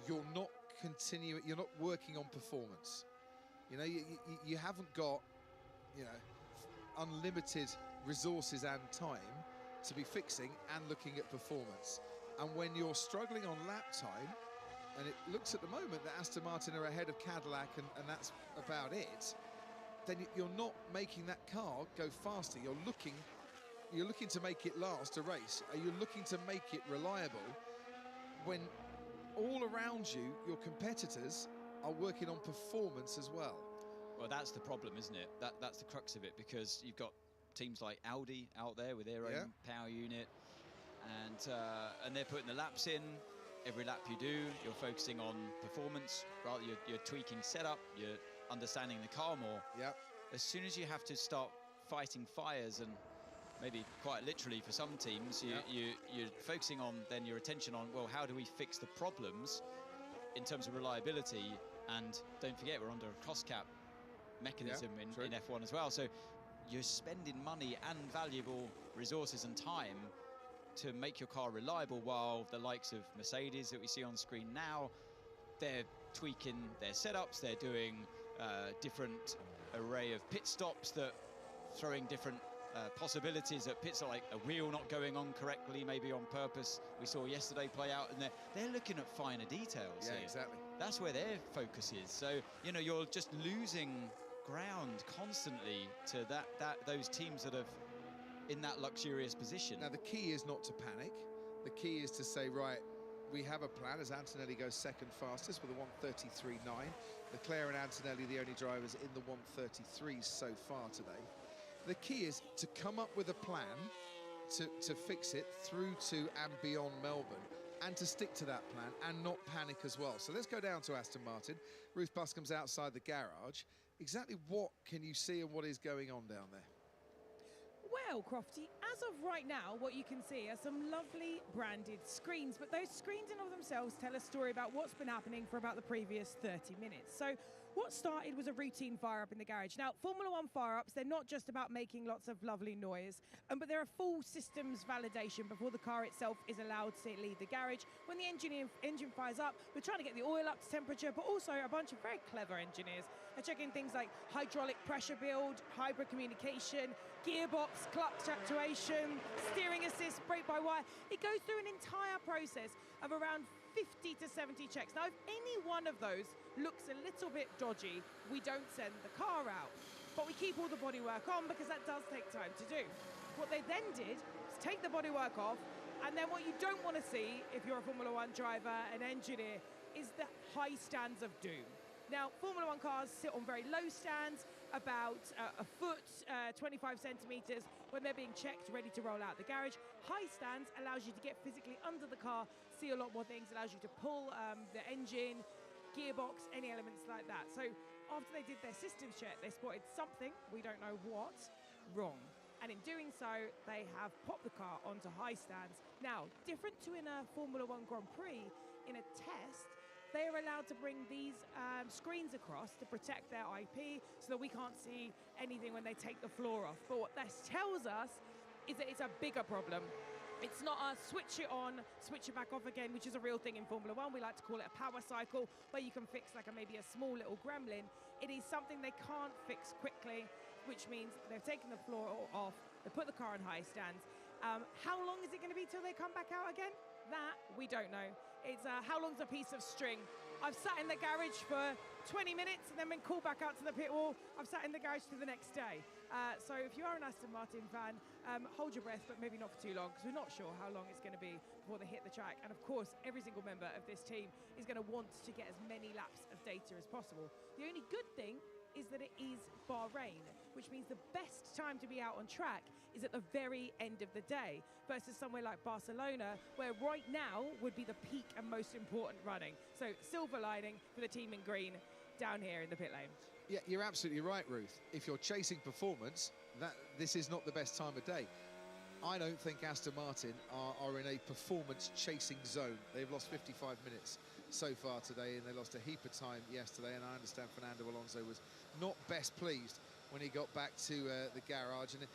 you're not working on performance. You know, you haven't got, you know, unlimited resources and time to be fixing and looking at performance. And when you're struggling on lap time, and it looks at the moment that Aston Martin are ahead of Cadillac and that's about it, then you're not making that car go faster. You're looking to make it last a race. Are you looking to make it reliable when all around you, your competitors are working on performance as well? Well, that's the problem, isn't it? That's the crux of it, because you've got teams like Audi out there with their own power unit, and they're putting the laps in. Every lap you do, you're focusing on performance, rather you're tweaking setup, you're understanding the car more. Yep. As soon as you have to start fighting fires, and maybe quite literally for some teams, you're focusing on then your attention on, well, how do we fix the problems in terms of reliability? And don't forget, we're under a cost cap mechanism in F1 as well. So you're spending money and valuable resources and time to make your car reliable, while the likes of Mercedes that we see on screen now, they're tweaking their setups, they're doing different array of pit stops, that throwing different possibilities at pits, like a wheel not going on correctly, maybe on purpose. We saw yesterday play out, and they're looking at finer details. Yeah, here. exactly. That's where their focus is. So, you know, you're just losing ground constantly to those teams that have in that luxurious position. Now, the key is not to panic. The key is to say, right, we have a plan, as Antonelli goes second fastest with a 1:33.9. Leclerc and Antonelli, the only drivers in the 1:33s so far today. The key is to come up with a plan to fix it through to and beyond Melbourne, and to stick to that plan and not panic as well. So let's go down to Aston Martin. Ruth Buscombe's outside the garage. Exactly what can you see and what is going on down there? Well, Crofty, as of right now, what you can see are some lovely branded screens, but those screens in of themselves tell a story about what's been happening for about the previous 30 minutes. So what started was a routine fire-up in the garage. Now, Formula One fire-ups, they're not just about making lots of lovely noise, but they're a full systems validation before the car itself is allowed to leave the garage. When the engine fires up, we're trying to get the oil up to temperature, but also a bunch of very clever engineers are checking things like hydraulic pressure build, hybrid communication, gearbox, clutch actuation, steering assist, brake-by-wire. It goes through an entire process of around 50 to 70 checks. Now, if any one of those looks a little bit dodgy, we don't send the car out. But we keep all the bodywork on, because that does take time to do. What they then did is take the bodywork off, and then what you don't want to see if you're a Formula One driver, an engineer, is the high stands of doom. Now, Formula One cars sit on very low stands, about a foot, 25 centimetres, when they're being checked, ready to roll out the garage. High stands allows you to get physically under the car, see a lot more things, allows you to pull the engine, gearbox, any elements like that. So after they did their systems check, they spotted something, we don't know what, wrong. And in doing so, they have popped the car onto high stands. Now, different to in a Formula One Grand Prix, in a test, they are allowed to bring these screens across to protect their IP, so that we can't see anything when they take the floor off. But what this tells us is that it's a bigger problem. It's not a switch it on, switch it back off again, which is a real thing in Formula One. We like to call it a power cycle, where you can fix like maybe a small little gremlin. It is something they can't fix quickly, which means they've taken the floor off, they put the car on high stands. How long is it going to be till they come back out again? That we don't know. It's how long's a piece of string? I've sat in the garage for 20 minutes and then been called back out to the pit wall. I've sat in the garage to the next day. So if you are an Aston Martin fan, hold your breath, but maybe not for too long, because we're not sure how long it's going to be before they hit the track. And of course, every single member of this team is going to want to get as many laps of data as possible. The only good thing is that it is Bahrain, which means the best time to be out on track is at the very end of the day, versus somewhere like Barcelona, where right now would be the peak and most important running. So silver lining for the team in green down here in the pit lane. Yeah, you're absolutely right, Ruth. If you're chasing performance, this is not the best time of day. I don't think Aston Martin are in a performance chasing zone. They've lost 55 minutes so far today, and they lost a heap of time yesterday, and I understand Fernando Alonso was not best pleased when he got back to the garage. And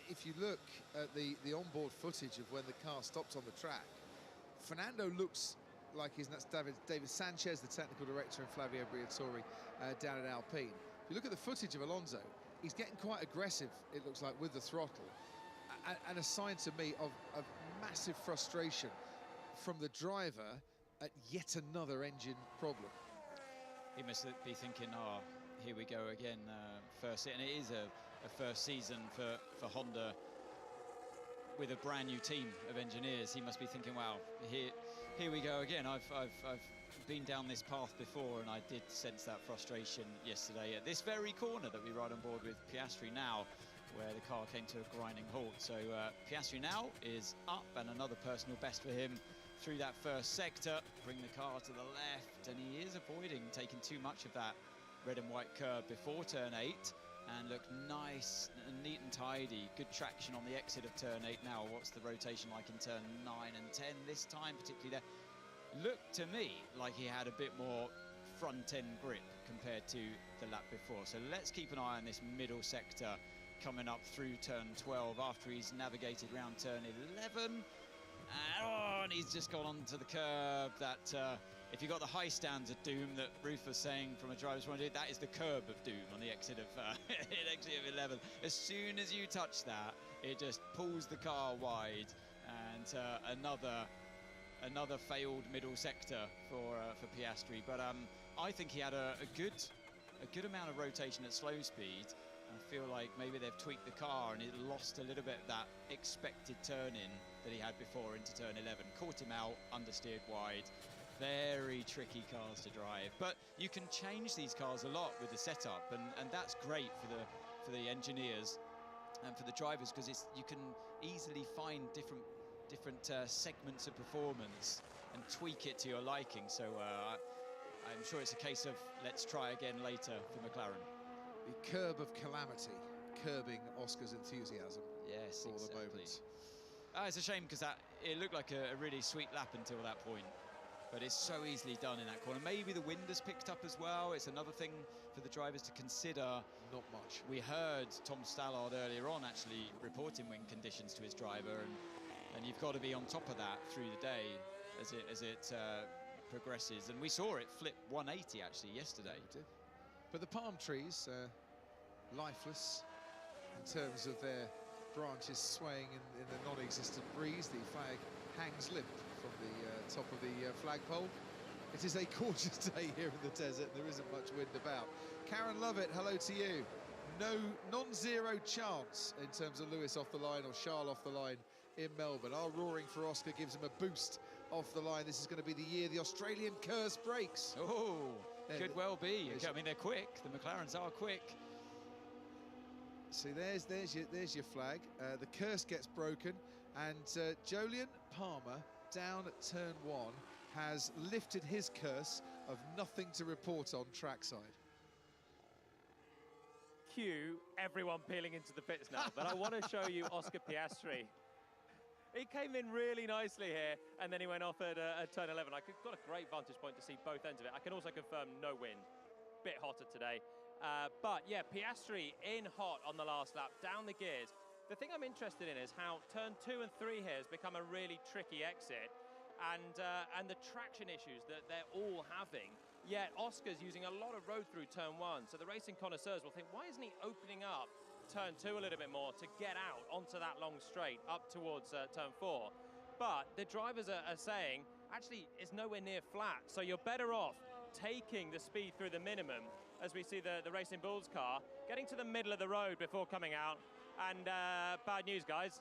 if you look at the onboard footage of when the car stopped on the track, Fernando looks like and that's David Sanchez, the technical director, and Flavio Briatore down at Alpine. If you look at the footage of Alonso, he's getting quite aggressive, it looks like, with the throttle, and a sign to me of massive frustration from the driver at yet another engine problem. He must be thinking, oh, here we go again, first, and it is a first season for Honda with a brand new team of engineers. He must be thinking, wow, here we go again. I've been down this path before, and I did sense that frustration yesterday at this very corner that we ride on board with Piastri now, where the car came to a grinding halt. So Piastri now is up, and another personal best for him through that first sector. Bring the car to the left, and he is avoiding taking too much of that red and white curb before turn 8, and look nice and neat and tidy. Good traction on the exit of turn 8 now. What's the rotation like in turn 9 and 10 this time, particularly there? Looked to me like he had a bit more front end grip compared to the lap before. So let's keep an eye on this middle sector coming up through turn 12 after he's navigated round turn 11. And he's just gone onto the curb. That if you got the high stands of doom that Ruth was saying from a driver's point of view, that is the curb of doom on the exit of exit of 11. As soon as you touch that, it just pulls the car wide, and another failed middle sector for Piastri. But I think he had a good amount of rotation at slow speed. I feel like maybe they've tweaked the car and it lost a little bit of that expected turn-in that he had before into turn 11. Caught him out, understeered wide. Very tricky cars to drive. But you can change these cars a lot with the setup, and that's great for the engineers and for the drivers, because you can easily find different segments of performance and tweak it to your liking. So I'm sure it's a case of let's try again later for McLaren. The curb of calamity, curbing Oscar's enthusiasm. Yes, for exactly. the moment. It's a shame, because it looked like a really sweet lap until that point, but it's so easily done in that corner. Maybe the wind has picked up as well. It's another thing for the drivers to consider. Not much. We heard Tom Stallard earlier on actually reporting wind conditions to his driver, and you've got to be on top of that through the day as it progresses. And we saw it flip 180 actually yesterday. But the palm trees, lifeless in terms of their branches swaying in the non-existent breeze. The flag hangs limp from the top of the flagpole. It is a gorgeous day here in the desert. There isn't much wind about. Karen Lovett, hello to you. No, non-zero chance in terms of Lewis off the line or Charles off the line in Melbourne. Our roaring for Oscar gives him a boost off the line. This is going to be the year the Australian curse breaks. Oh, could well be. I mean, they're quick. The McLarens are quick. See, there's your flag. The curse gets broken, and Jolyon Palmer down at turn 1 has lifted his curse of nothing to report on trackside. Cue everyone peeling into the pits now, but I want to show you Oscar Piastri. He came in really nicely here, and then he went off at turn 11. I got a great vantage point to see both ends of it. I can also confirm no wind. Bit hotter today. But yeah, Piastri in hot on the last lap, down the gears. The thing I'm interested in is how turn 2 and 3 here has become a really tricky exit, and the traction issues that they're all having. Yet Oscar's using a lot of road through turn 1, so the racing connoisseurs will think, why isn't he opening up turn 2 a little bit more to get out onto that long straight up towards turn 4? But the drivers are saying, actually, it's nowhere near flat, so you're better off taking the speed through the minimum, as we see the Racing Bulls car getting to the middle of the road before coming out. And bad news, guys.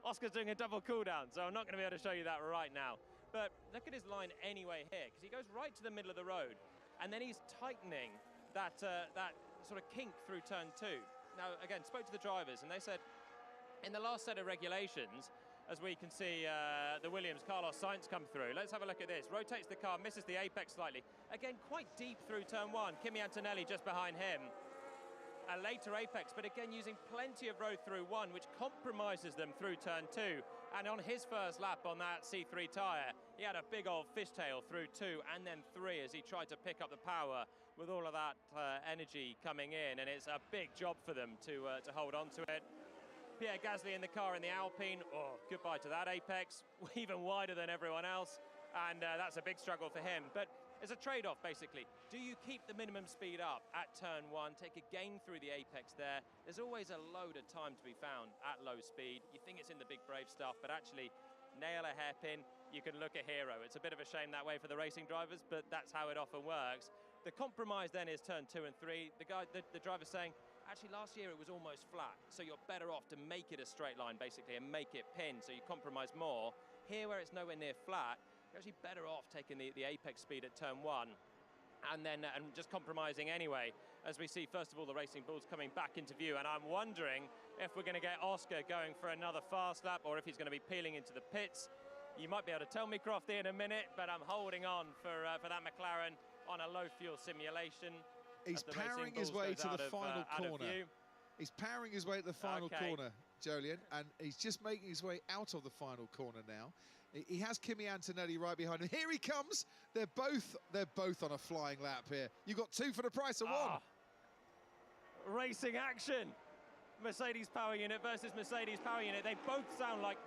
Oscar's doing a double cool down, so I'm not going to be able to show you that right now. But look at his line anyway here, because he goes right to the middle of the road, and then he's tightening that sort of kink through turn 2. Now, again, spoke to the drivers, and they said in the last set of regulations, as we can see the Williams, Carlos Sainz come through. Let's have a look at this. Rotates the car, misses the apex slightly. Again, quite deep through turn 1. Kimi Antonelli just behind him. A later apex, but again using plenty of road through 1, which compromises them through turn 2. And on his first lap on that C3 tyre, he had a big old fishtail through 2 and then 3 as he tried to pick up the power with all of that energy coming in. And it's a big job for them to hold on to it. Pierre Gasly in the car in the Alpine. Oh, goodbye to that apex. Even wider than everyone else. And that's a big struggle for him. But it's a trade-off, basically. Do you keep the minimum speed up at turn 1, take a gain through the apex there? There's always a load of time to be found at low speed. You think it's in the big brave stuff, but actually nail a hairpin, you can look a hero. It's a bit of a shame that way for the racing drivers, but that's how it often works. The compromise then is turn 2 and 3. The driver's saying, actually last year it was almost flat, so you're better off to make it a straight line, basically, and make it pin, so you compromise more. Here, where it's nowhere near flat, you're actually better off taking the apex speed at turn 1 and then just compromising anyway, as we see, first of all, the Racing Bulls coming back into view. And I'm wondering if we're going to get Oscar going for another fast lap or if he's going to be peeling into the pits. You might be able to tell me, Crofty, in a minute, but I'm holding on for that McLaren on a low fuel simulation. He's powering his way to the final corner. He's powering his way to the final corner, Jolyon, and he's just making his way out of the final corner now. He has Kimi Antonelli right behind him. Here he comes. They're both on a flying lap here. You got 2 for the price of 1. Racing action. Mercedes power unit versus Mercedes power unit. They both sound like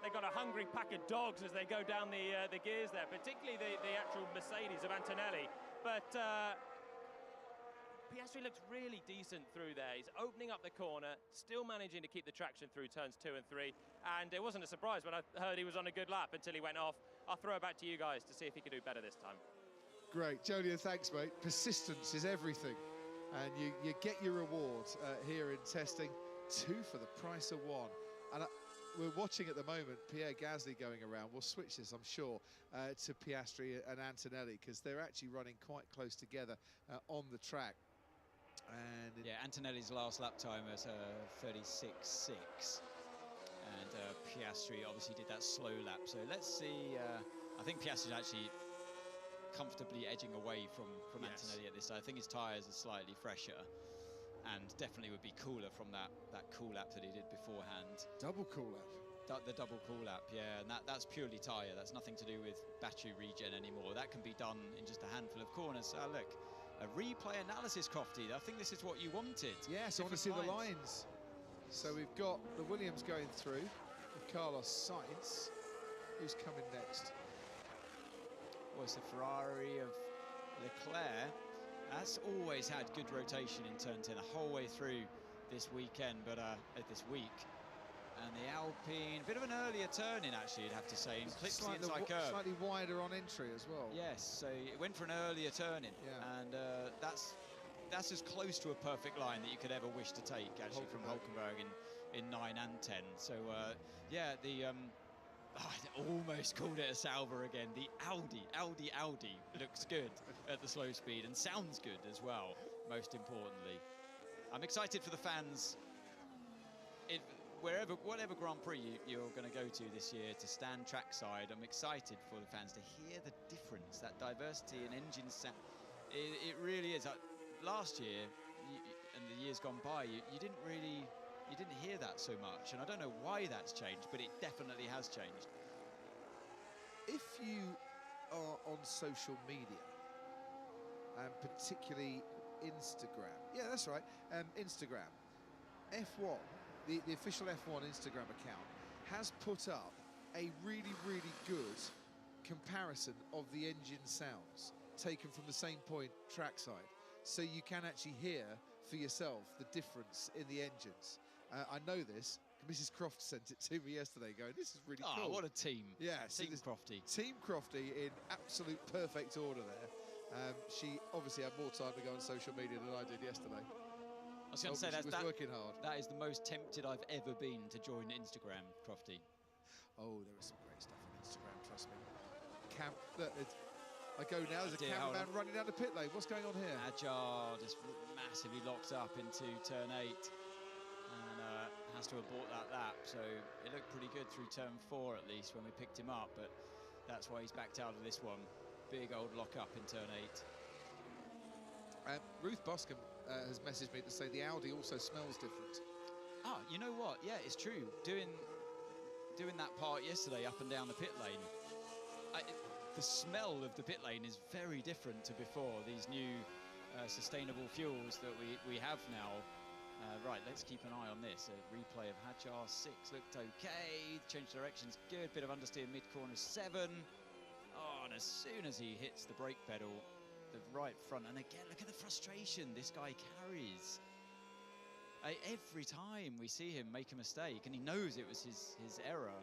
they got a hungry pack of dogs as they go down the gears there, particularly the actual Mercedes of Antonelli. But Piastri looks really decent through there. He's opening up the corner, still managing to keep the traction through turns 2 and 3. And it wasn't a surprise when I heard he was on a good lap until he went off. I'll throw it back to you guys to see if he can do better this time. Great, Jolyon, thanks, mate. Persistence is everything. And you get your reward here in testing. 2 for the price of 1. And we're watching at the moment Pierre Gasly going around. We'll switch this, I'm sure, to Piastri and Antonelli, because they're actually running quite close together on the track. And yeah, Antonelli's last lap time was 36.6, and Piastri obviously did that slow lap. So let's see. I think Piastri's actually comfortably edging away from Antonelli at this stage. I think his tyres are slightly fresher, and definitely would be cooler from that cool lap that he did beforehand. Double cool lap. The double cool lap, yeah, and that's purely tyre. That's nothing to do with battery regen anymore. That can be done in just a handful of corners. Look. A replay analysis, Crofty. I think this is what you wanted. Yes, I want to see the lines. So we've got the Williams going through with Carlos Sainz. Who's coming next? Well, it's the Ferrari of Leclerc. That's always had good rotation in turn 10 the whole way through this weekend, but this week. And the Alpine, a bit of an earlier turn in, actually, you'd have to say, and clips the inside curve. Slightly wider on entry as well. Yes, so it went for an earlier turn in, and that's as close to a perfect line that you could ever wish to take, actually, from Hulkenberg in 9 and 10. So, yeah, I almost called it a Sauber again. The Audi looks good at the slow speed and sounds good as well, most importantly. I'm excited for the fans. Whatever Grand Prix you're going to go to this year, to stand trackside, I'm excited for the fans to hear the difference, that diversity in engine sound. It really is. Last year and the years gone by, you didn't hear that so much, and I don't know why that's changed, but it definitely has changed. If you are on social media, and particularly Instagram, yeah, that's right, Instagram, F1. The official F1 Instagram account has put up a really, really good comparison of the engine sounds taken from the same point trackside. So you can actually hear for yourself the difference in the engines. I know this. Mrs. Croft sent it to me yesterday going, this is really cool. What a team. Yeah. Team Crofty. Team Crofty in absolute perfect order there. She obviously had more time to go on social media than I did yesterday. I was going to say that working hard. That is the most tempted I've ever been to join Instagram, Crofty. Oh, there is some great stuff on Instagram, trust me. Look, I go now, there's a cameraman running down the pit lane. What's going on here? Ajah just massively locked up into turn 8 and has to abort that lap. So it looked pretty good through turn 4 at least when we picked him up, but that's why he's backed out of this one. Big old lock up in turn 8. Ruth Boscombe has messaged me to say the Audi also smells different. You know what? Yeah, it's true. Doing that part yesterday up and down the pit lane, the smell of the pit lane is very different to before. These new sustainable fuels that we have now, Right, let's keep an eye on this. A replay of Hadjar 6 looked okay. Change directions good. Bit of understeer mid-corner 7. Oh, and as soon as he hits the brake pedal, the right front, and again, look at the frustration this guy carries. Every time we see him make a mistake, and he knows it was his error,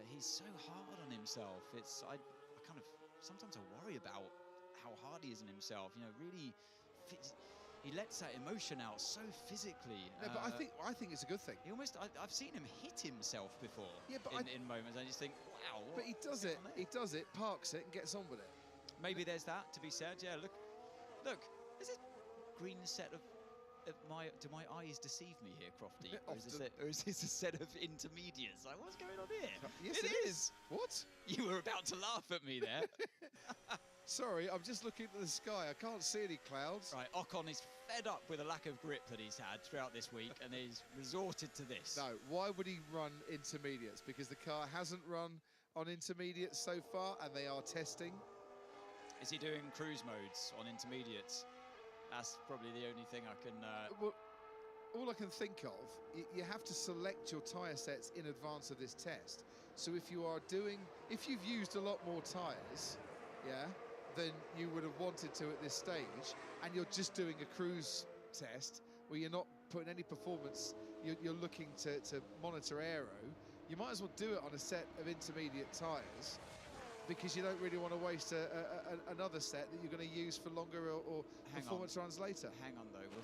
he's so hard on himself. I kind of, sometimes I worry about how hard he is on himself. You know, really, he lets that emotion out so physically. No, but I think it's a good thing. He almost, I've seen him hit himself before. Yeah, but in moments, I just think, wow. But he does it, parks it, and gets on with it. Maybe there's that to be said. Yeah, look, is it green set of do my eyes deceive me here, Crofty? Or is this a set of intermediates? Like, what's going on here? Yes, it is. What? You were about to laugh at me there. Sorry, I'm just looking at the sky. I can't see any clouds. Right, Ocon is fed up with the lack of grip that he's had throughout this week, and he's resorted to this. No, why would he run intermediates? Because the car hasn't run on intermediates so far, and they are testing. Is he doing cruise modes on intermediates? That's probably the only thing I can... Well, all I can think of, you have to select your tyre sets in advance of this test. So if you've used a lot more tyres, than you would have wanted to at this stage, and you're just doing a cruise test where you're not putting any performance, you're looking to monitor aero, you might as well do it on a set of intermediate tyres, because you don't really want to waste another set that you're going to use for longer or performance runs later. Hang on though,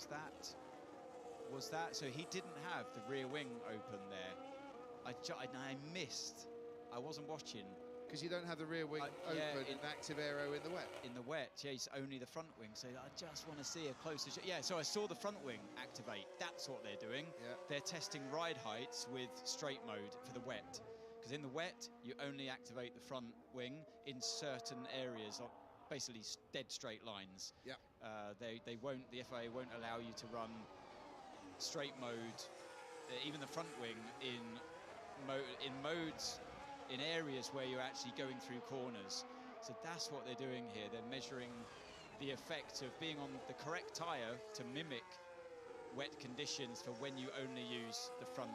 was that so he didn't have the rear wing open there? I missed. I wasn't watching. Because you don't have the rear wing open in active aero in the wet. In the wet, yeah, it's only the front wing. So I just want to see a closer shot. Yeah, so I saw the front wing activate. That's what they're doing. Yeah. They're testing ride heights with straight mode for the wet. Because in the wet, you only activate the front wing in certain areas, of basically dead straight lines. Yeah. They won't. The FIA won't allow you to run straight mode, even the front wing in modes in areas where you're actually going through corners. So that's what they're doing here. They're measuring the effect of being on the correct tyre to mimic wet conditions for when you only use the front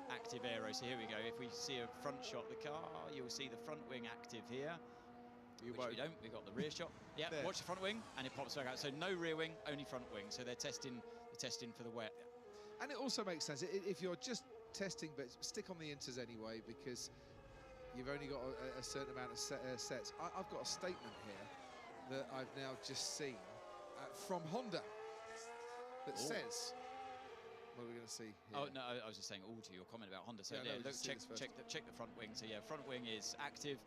active aero. So here we go. If we see a front shot of the car, you'll see the front wing active here. We don't. We've got the rear shot. Yeah, there. Watch the front wing, and it pops back out. So no rear wing, only front wing. So they're testing for the wet. And it also makes sense if you're just testing, but stick on the inters anyway, because you've only got a certain amount of sets. I've got a statement here that I've now just seen from Honda that says. What are we going to see here? Oh, no, I was just saying all to your comment about Honda. So, yeah, look, check the front wing. So, yeah, front wing is active,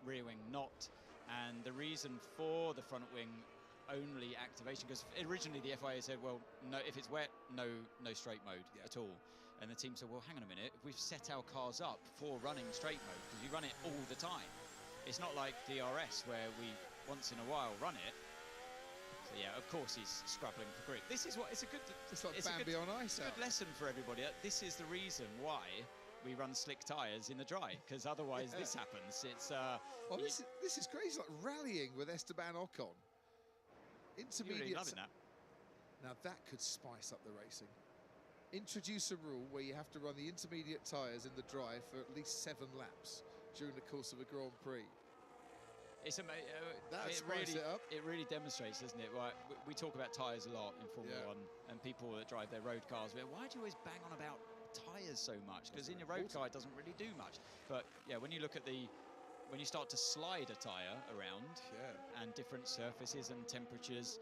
rear wing not. And the reason for the front wing only activation, because originally the FIA said, well, no, if it's wet, no straight mode at all. And the team said, well, hang on a minute, if we've set our cars up for running straight mode, because we run it all the time. It's not like DRS where we once in a while run it. So yeah, of course he's scrabbling for grip. This is what it's like Bambi on ice. It's a good lesson for everybody. This is the reason why we run slick tyres in the dry, because otherwise this happens. It's this is crazy. It's like rallying with Esteban Ocon. Intermediate. Really loving that. Now that could spice up the racing. Introduce a rule where you have to run the intermediate tyres in the dry for at least 7 laps during the course of a Grand Prix. It's amazing. It really demonstrates, doesn't it? Right, we talk about tyres a lot in Formula 1, and people that drive their road cars. Why do you always bang on about tyres so much? Because in your road car, it doesn't really do much. But yeah, when you look at when you start to slide a tyre around, and different surfaces and temperatures,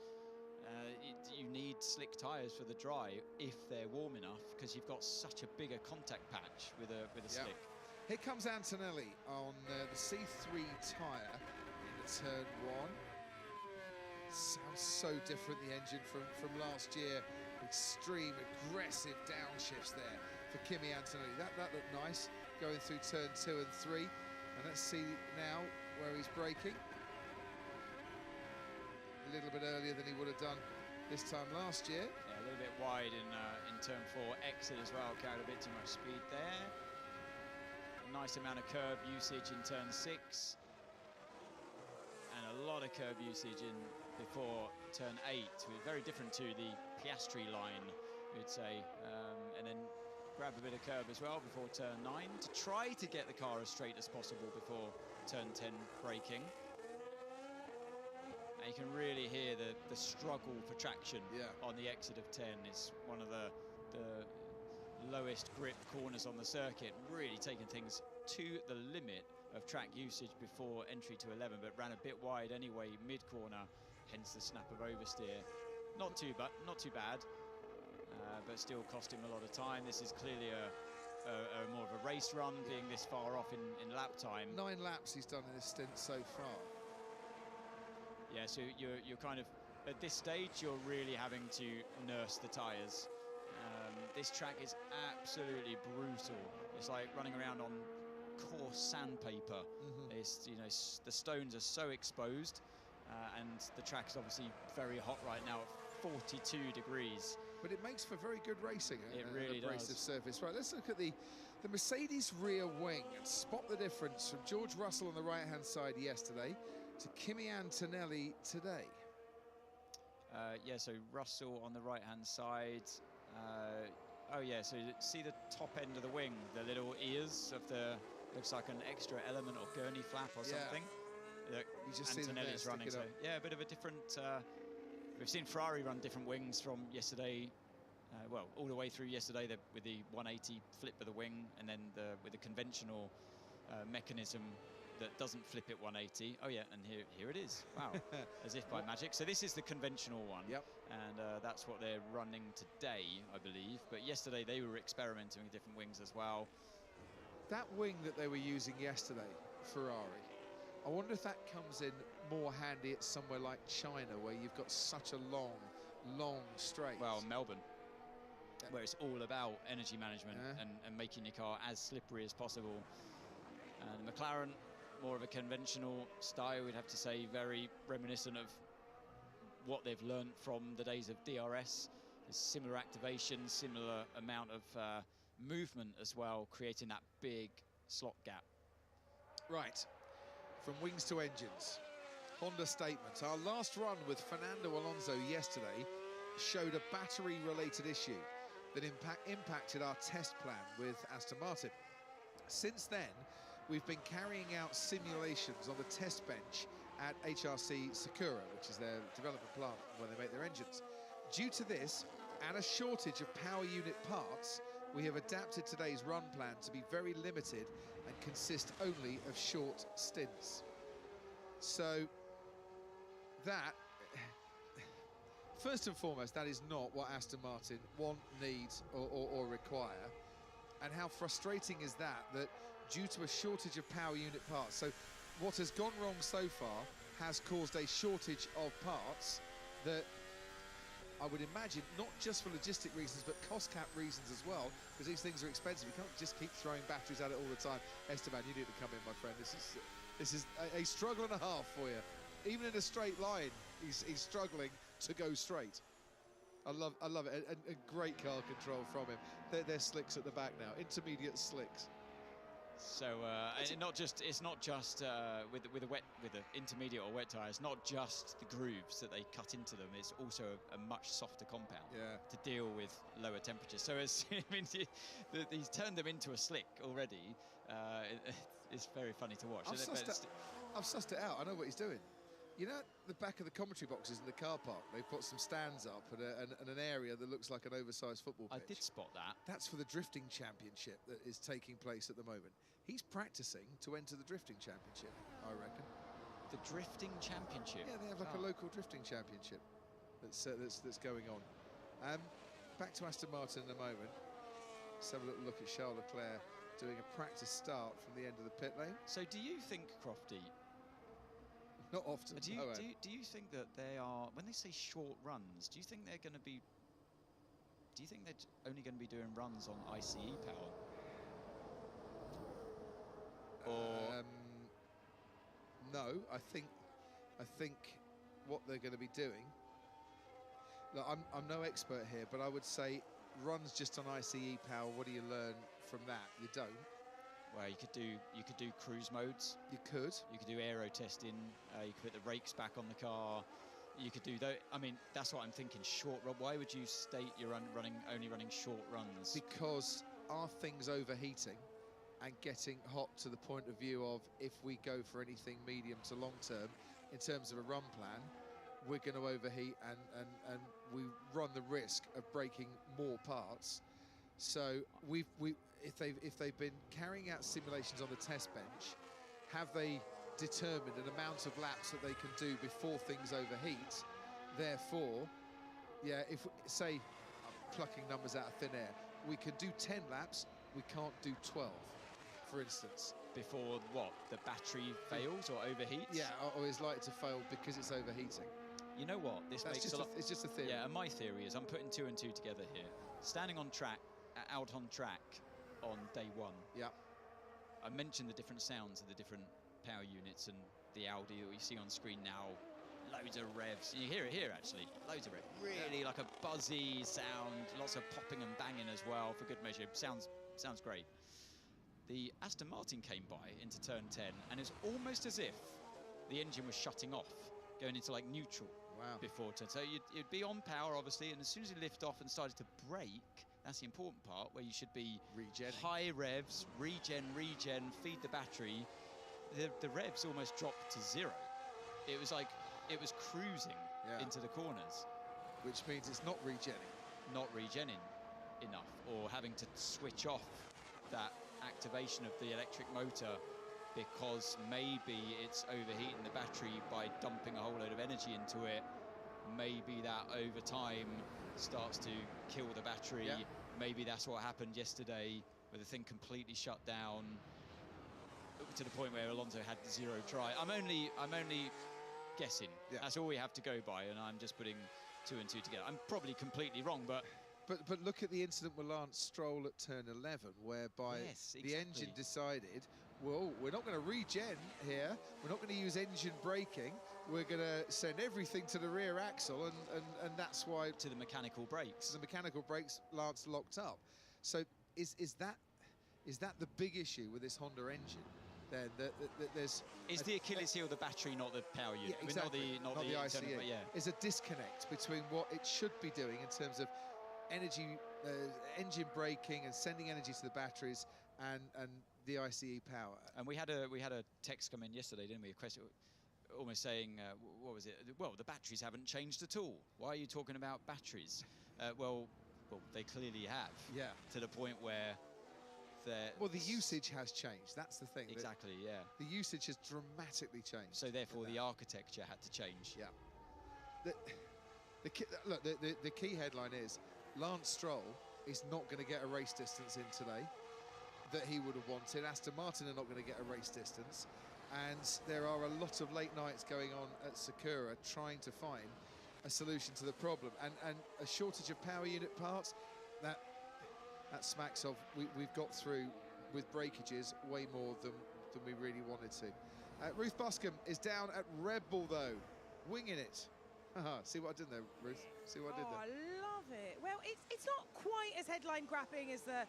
you need slick tyres for the dry if they're warm enough, because you've got such a bigger contact patch with a slick. Here comes Antonelli on the C3 tyre. Turn 1. Sounds so different, the engine from last year. Extreme, aggressive downshifts there for Kimi Antonelli. That looked nice going through turn 2 and 3. And let's see now where he's braking. A little bit earlier than he would have done this time last year. Yeah, a little bit wide in turn 4. Exit as well, carried a bit too much speed there. A nice amount of curb usage in turn 6. A lot of curb usage in before turn 8, very different to the Piastri line, we'd say, and then grab a bit of curb as well before turn 9 to try to get the car as straight as possible before turn 10 braking. And you can really hear the struggle for traction on the exit of 10. It's one of the lowest grip corners on the circuit, really taking things to the limit of track usage before entry to 11, but ran a bit wide anyway mid-corner, hence the snap of oversteer. Not too bad, but still cost him a lot of time. This is clearly a more of a race run, being this far off in lap time. 9 laps he's done in this stint so far. Yeah, so you're kind of, at this stage, you're really having to nurse the tyres. This track is absolutely brutal. It's like running around on coarse sandpaper. It's, you know, the stones are so exposed, and the track is obviously very hot right now at 42 degrees. But it makes for very good racing. It really does. Abrasive surface. Right, let's look at the Mercedes rear wing and spot the difference from George Russell on the right-hand side yesterday to Kimi Antonelli today. Yeah, so Russell on the right-hand side. Oh yeah, so you see the top end of the wing, the little ears of the, looks like an extra element or gurney flap or something. That you just Antonelli's running. So yeah, a bit of a different. We've seen Ferrari run different wings from yesterday. Well, all the way through yesterday with the 180 flip of the wing, and then with the conventional mechanism that doesn't flip it 180. Oh yeah, and here it is. Wow, as if by magic. So this is the conventional one. Yep. And that's what they're running today, I believe. But yesterday they were experimenting with different wings as well. That wing that they were using yesterday, Ferrari, I wonder if that comes in more handy at somewhere like China, where you've got such a long straight. Well, Melbourne, where it's all about energy management and making your car as slippery as possible. And McLaren, more of a conventional style, we'd have to say, very reminiscent of what they've learned from the days of DRS. There's similar activation, similar amount of movement as well, creating that big slot gap. Right, from wings to engines. Honda statement. Our last run with Fernando Alonso yesterday showed a battery-related issue that impacted our test plan with Aston Martin. Since then, we've been carrying out simulations on the test bench at HRC Sakura, which is their development plant where they make their engines. Due to this, and a shortage of power unit parts, we have adapted today's run plan to be very limited and consist only of short stints. So that, first and foremost, that is not what Aston Martin want, need, or require. And how frustrating is that due to a shortage of power unit parts, so what has gone wrong so far has caused a shortage of parts that I would imagine, not just for logistic reasons, but cost cap reasons as well, because these things are expensive. You can't just keep throwing batteries at it all the time. Esteban, you need to come in, my friend. This is a struggle and a half for you. Even in a straight line, he's struggling to go straight. I love it. And great car control from him. They're slicks at the back now, intermediate slicks. So it's not just with the intermediate or wet tyres, not just the grooves that they cut into them. It's also a much softer compound to deal with lower temperatures. So as I mean, he's turned them into a slick already. It's very funny to watch. I've sussed it out. I know what he's doing. You know, the back of the commentary boxes in the car park, they've put some stands up and an area that looks like an oversized football pitch. I did spot that. That's for the drifting championship that is taking place at the moment. He's practicing to enter the drifting championship, I reckon. The drifting championship? Yeah, they have like a local drifting championship that's going on. Back to Aston Martin in a moment. Let's have a little look at Charles Leclerc doing a practice start from the end of the pit lane. So do you think, Crofty, not often. Do you think that they are, when they say short runs, do you think they're going to be, do you think they're only going to be doing runs on ICE power? Or no, I think what they're going to be doing, look, I'm no expert here, but I would say runs just on ICE power, what do you learn from that? You don't. Well, you could do cruise modes. You could do aero testing. You could put the brakes back on the car. You could do though. I mean, that's what I'm thinking. Short run. Why would you state you're only running short runs? Because are things overheating and getting hot to the point of view of if we go for anything medium to long term in terms of a run plan, we're going to overheat and we run the risk of breaking more parts. So if they've been carrying out simulations on the test bench, have they determined an amount of laps that they can do before things overheat? Therefore, yeah, if say, I'm plucking numbers out of thin air, we can do 10 laps, we can't do 12, for instance. Before what? The battery fails or overheats? Yeah, or is likely to fail because it's overheating. You know what? This That's makes just a lot. it's just a theory. Yeah, and my theory is I'm putting 2 and 2 together here. Standing on track, out on track on day one. Yeah. I mentioned the different sounds of the different power units and the Audi that we see on screen now. Loads of revs. You hear it here actually. Loads of revs. Really like a buzzy sound. Lots of popping and banging as well for good measure. Sounds great. The Aston Martin came by into turn 10 and it's almost as if the engine was shutting off, going into like neutral. Wow. Before turn. So you'd be on power obviously, and as soon as you lift off and started to brake, that's the important part where you should be regenning. High revs, regen, feed the battery. The revs almost dropped to 0. It was like it was cruising into the corners, which means it's not regenning. Not regenning enough, or having to switch off that activation of the electric motor because maybe it's overheating the battery by dumping a whole load of energy into it. Maybe that over time starts to kill the battery. Yeah. Maybe that's what happened yesterday, where the thing completely shut down to the point where Alonso had 0 try. I'm only guessing. Yeah. That's all we have to go by, and I'm just putting 2 and 2 together. I'm probably completely wrong, but look at the incident with Lance Stroll at turn 11, whereby the engine decided, well, we're not going to regen here. We're not going to use engine braking. We're going to send everything to the rear axle, and that's why to the mechanical brakes. The mechanical brakes, Lance locked up. So is that the big issue with this Honda engine? Then that there's the Achilles heel the battery, not the power unit. Yeah, exactly. Not the ICE. internal, yeah. There's a disconnect between what it should be doing in terms of energy, engine braking and sending energy to the batteries, and the ICE power. And we had a text come in yesterday, didn't we? A question, almost saying, what was it? Well, the batteries haven't changed at all. Why are you talking about batteries? Well, they clearly have. Yeah. To the point where the usage has changed. That's the thing. Exactly. Yeah. The usage has dramatically changed. So therefore, the architecture had to change. Yeah. The key headline is Lance Stroll is not going to get a race distance in today that he would have wanted. Aston Martin are not going to get a race distance, and there are a lot of late nights going on at Sakura trying to find a solution to the problem, and a shortage of power unit parts. That smacks of we've got through with breakages way more than we really wanted to. Ruth Buscombe is down at Red Bull though, winging it. See what I did there, Ruth? See what I did there? I love it. Well, it's not quite as headline grabbing as the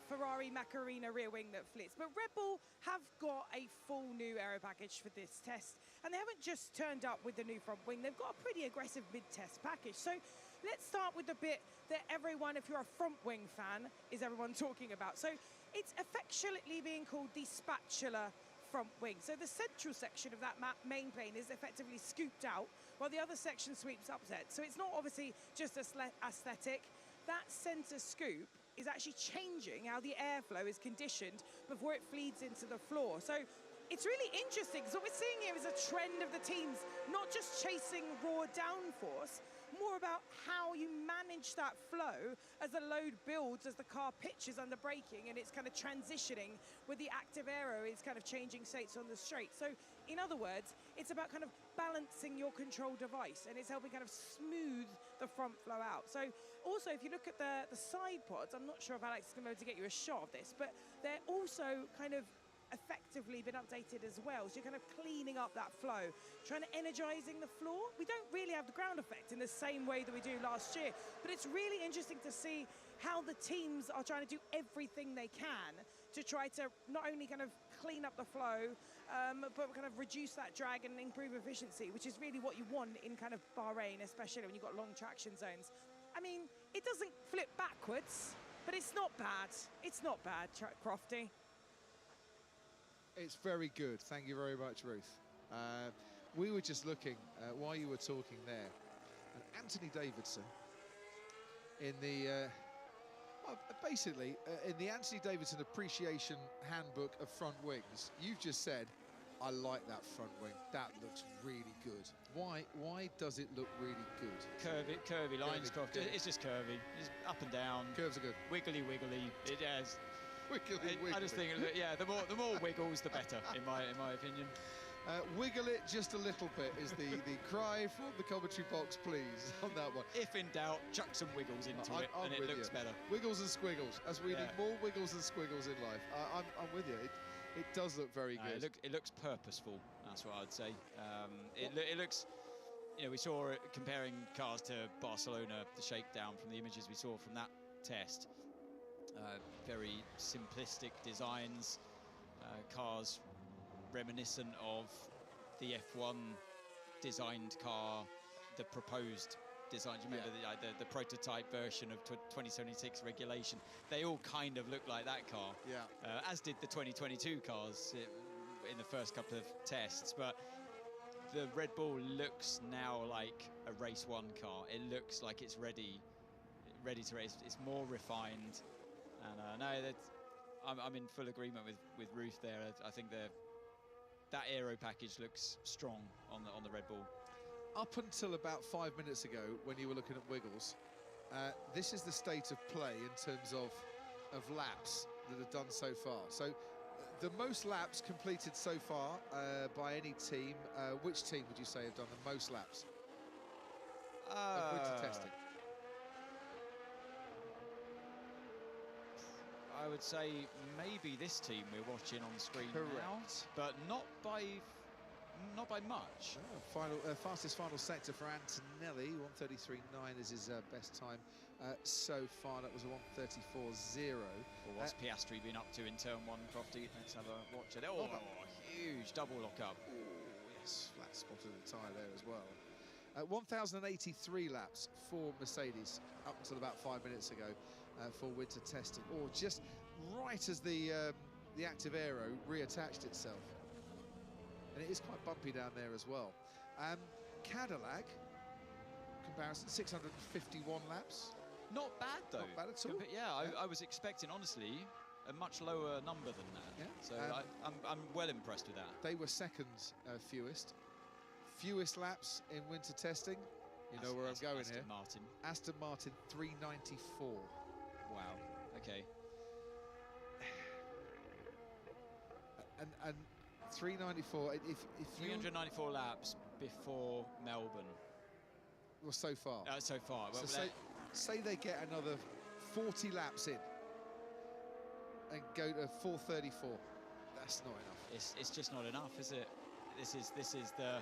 Ferrari Macarena rear wing that flits, but Red Bull have got a full new aero package for this test, and they haven't just turned up with the new front wing. They've got a pretty aggressive mid-test package. So let's start with the bit that everyone, if you're a front wing fan, is everyone talking about. So it's affectionately being called the spatula front wing. So the central section of that main plane is effectively scooped out, while the other section sweeps upset. So it's not obviously just aesthetic. That center scoop is actually changing how the airflow is conditioned before it feeds into the floor. So it's really interesting, because what we're seeing here is a trend of the teams not just chasing raw downforce, more about how you manage that flow as the load builds, as the car pitches under braking, and it's kind of transitioning with the active aero is kind of changing states on the straight. So in other words, it's about kind of balancing your control device, and it's helping kind of smooth the front flow out. So also, if you look at the side pods, I'm not sure if Alex is going to be able to get you a shot of this, but they're also kind of effectively been updated as well. So you're kind of cleaning up that flow, trying to energizing the floor. We don't really have the ground effect in the same way that we do last year, but it's really interesting to see how the teams are trying to do everything they can to try to not only kind of clean up the flow, but kind of reduce that drag and improve efficiency, which is really what you want in kind of Bahrain, especially when you've got long traction zones. I mean, it doesn't flip backwards, but it's not bad. It's not bad, Crofty. It's very good. Thank you very much, Ruth. We were just looking while you were talking there, and Anthony Davidson in the basically in the Anthony Davidson Appreciation Handbook of Front Wings. You've just said, I like that front wing. That looks really good. Why does it look really good? Curvy lines, Crofty. It's just curvy. It's up and down. Curves are good. Wiggly. It has. Wiggly. I just think, yeah, the more wiggles, the better, in my opinion. Wiggle it just a little bit is the cry from the commentary box, please, on that one. If in doubt, chuck some wiggles into it, and it looks better. Wiggles and squiggles, as we need more wiggles and squiggles in life. I'm with you. It does look very good. It looks purposeful. That's what I'd say. It looks. You know, we saw it comparing cars to Barcelona, the shakedown from the images we saw from that test. Very simplistic designs, cars reminiscent of the F1 designed car, the proposed design. Do you remember the prototype version of 2076 regulation? They all kind of look like that car. Yeah. As did the 2022 cars in the first couple of tests. But the Red Bull looks now like a race 1 car. It looks like it's ready to race. It's more refined. And I'm in full agreement with Ruth there. I think that aero package looks strong on the Red Bull. Up until about 5 minutes ago, when you were looking at wiggles, this is the state of play in terms of laps that are done so far. So the most laps completed so far by any team. Which team would you say have done the most laps of winter testing? I would say maybe this team we're watching on screen now, but not by much. Fastest final sector for Antonelli, 1:33.9 is his best time so far. That was a 1:34.0. Well, what's Piastri been up to in turn 1, Crofty? Let's have a watch at it. Oh, huge double lock up. Yes, flat spotted the tyre there as well. 1,083 laps for Mercedes up until about 5 minutes ago for winter testing, or just right as the active aero reattached itself. And it is quite bumpy down there as well. Cadillac comparison, 651 laps. Not bad though. Not bad at all. Yeah, I was expecting honestly a much lower number than that. Yeah. So I'm well impressed with that. They were second fewest laps in winter testing. You know where I'm going here. Aston Martin 394. Wow. Okay. And 394. If 394 laps before Melbourne. Well, so far. So far. Well, so say they get another 40 laps in and go to 434. That's not enough. It's just not enough, is it? This is the.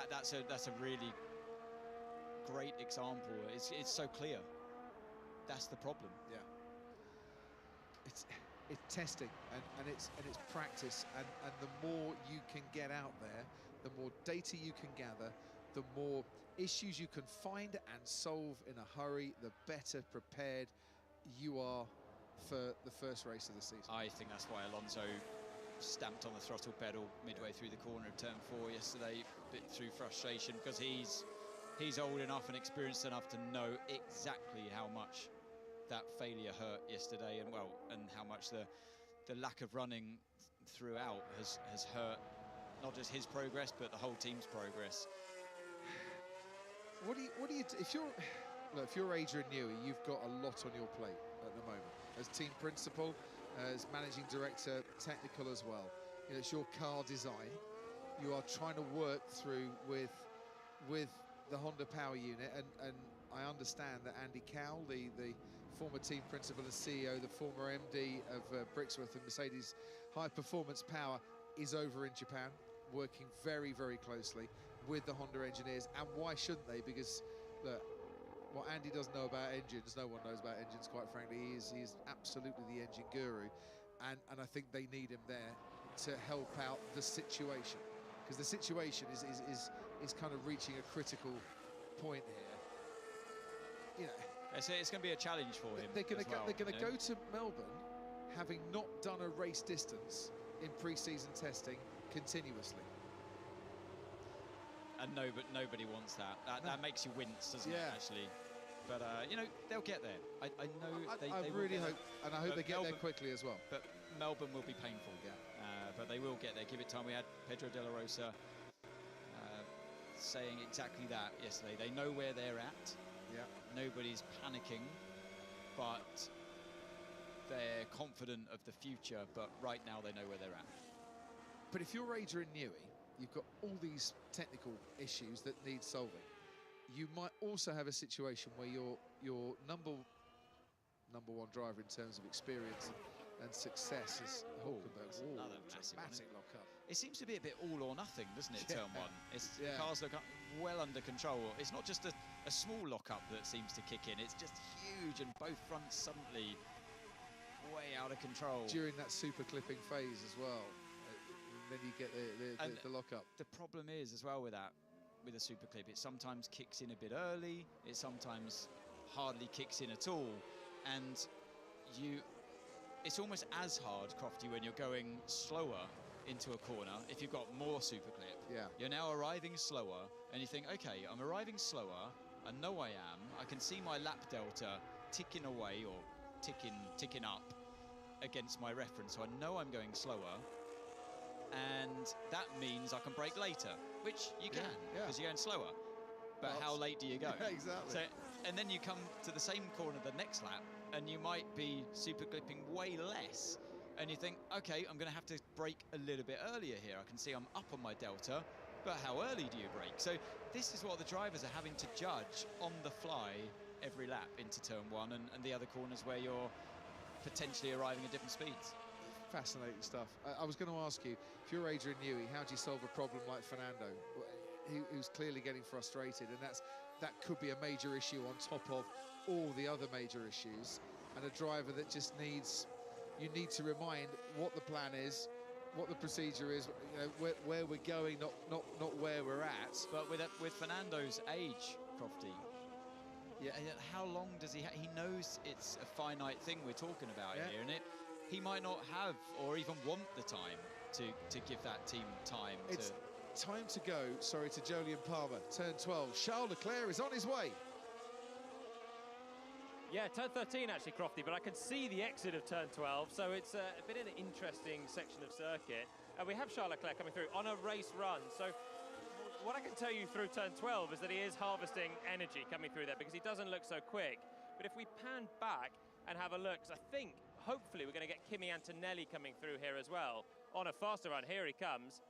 That's a really great example. It's so clear. That's the problem. Yeah. It's testing and it's practice, and the more you can get out there, the more data you can gather, the more issues you can find and solve in a hurry, the better prepared you are for the first race of the season. I think that's why Alonso stamped on the throttle pedal midway through the corner of turn 4 yesterday, a bit through frustration, because he's old enough and experienced enough to know exactly how much that failure hurt yesterday, and how much the lack of running throughout has hurt not just his progress but the whole team's progress. What do you if you're Adrian Newey, you've got a lot on your plate at the moment as team principal, as managing director, technical as well. You know, it's your car design. You are trying to work through with the Honda Power Unit, and I understand that Andy Cowell, the former team principal and CEO, the former MD of Brixworth and Mercedes High Performance Power, is over in Japan, working very, very closely with the Honda engineers. And why shouldn't they? Because look, what Andy doesn't know about engines, no one knows about engines, quite frankly. He's absolutely the engine guru, and I think they need him there to help out the situation, because the situation is kind of reaching a critical point here. You know, it's going to be a challenge for him. They're going to go to Melbourne having not done a race distance in pre-season testing continuously. And nobody wants that. That makes you wince, doesn't it, actually? But, you know, they'll get there. I know they really hope, and I hope they get Melbourne, there quickly as well. But Melbourne will be painful, but they will get there. Give it time. We had Pedro de la Rosa saying exactly that yesterday. They know where they're at. Yeah. Nobody's panicking, but they're confident of the future. But right now, they know where they're at. But if you're Adrian Newey, you've got all these technical issues that need solving. You might also have a situation where your number one driver in terms of experience and success is Hulkenberg. Another massive lock-up. It seems to be a bit all or nothing, doesn't it, turn one? The cars look well under control. It's not just a small lock-up that seems to kick in. It's just huge, and both fronts suddenly way out of control. During that super clipping phase as well. Then you get the lock-up. The problem is, as well, with a super clip, it sometimes kicks in a bit early. It sometimes hardly kicks in at all. And it's almost as hard, Crofty, when you're going slower into a corner. If you've got more super clip, you're now arriving slower, and you think, okay, I'm arriving slower. I know I am. I can see my lap delta ticking away or ticking up against my reference, so I know I'm going slower. And that means I can brake later, which you can, because you're going slower. But how late do you go? Exactly. So, and then you come to the same corner the next lap, and you might be super clipping way less. And you think, okay, I'm going to have to brake a little bit earlier here. I can see I'm up on my delta, but how early do you brake? So this is what the drivers are having to judge on the fly every lap into turn one and the other corners where you're potentially arriving at different speeds. Fascinating stuff. I was going to ask you, if you're Adrian Newey, how do you solve a problem like Fernando, who's clearly getting frustrated, and that could be a major issue on top of all the other major issues, and a driver that just you need to remind what the plan is, what the procedure is, you know, where we're going, not where we're at. But with Fernando's age, Crofty, how long does he he knows it's a finite thing we're talking about here, and he might not have or even want the time to give that team time. It's time to go, sorry, to Jolyon Palmer, turn 12. Charles Leclerc is on his way. Yeah, turn 13 actually, Crofty, but I can see the exit of turn 12, so it's a bit of an interesting section of circuit. We have Charles Leclerc coming through on a race run, so what I can tell you through turn 12 is that he is harvesting energy coming through there because he doesn't look so quick. But if we pan back and have a look, because I think hopefully we're going to get Kimi Antonelli coming through here as well on a faster run. Here he comes.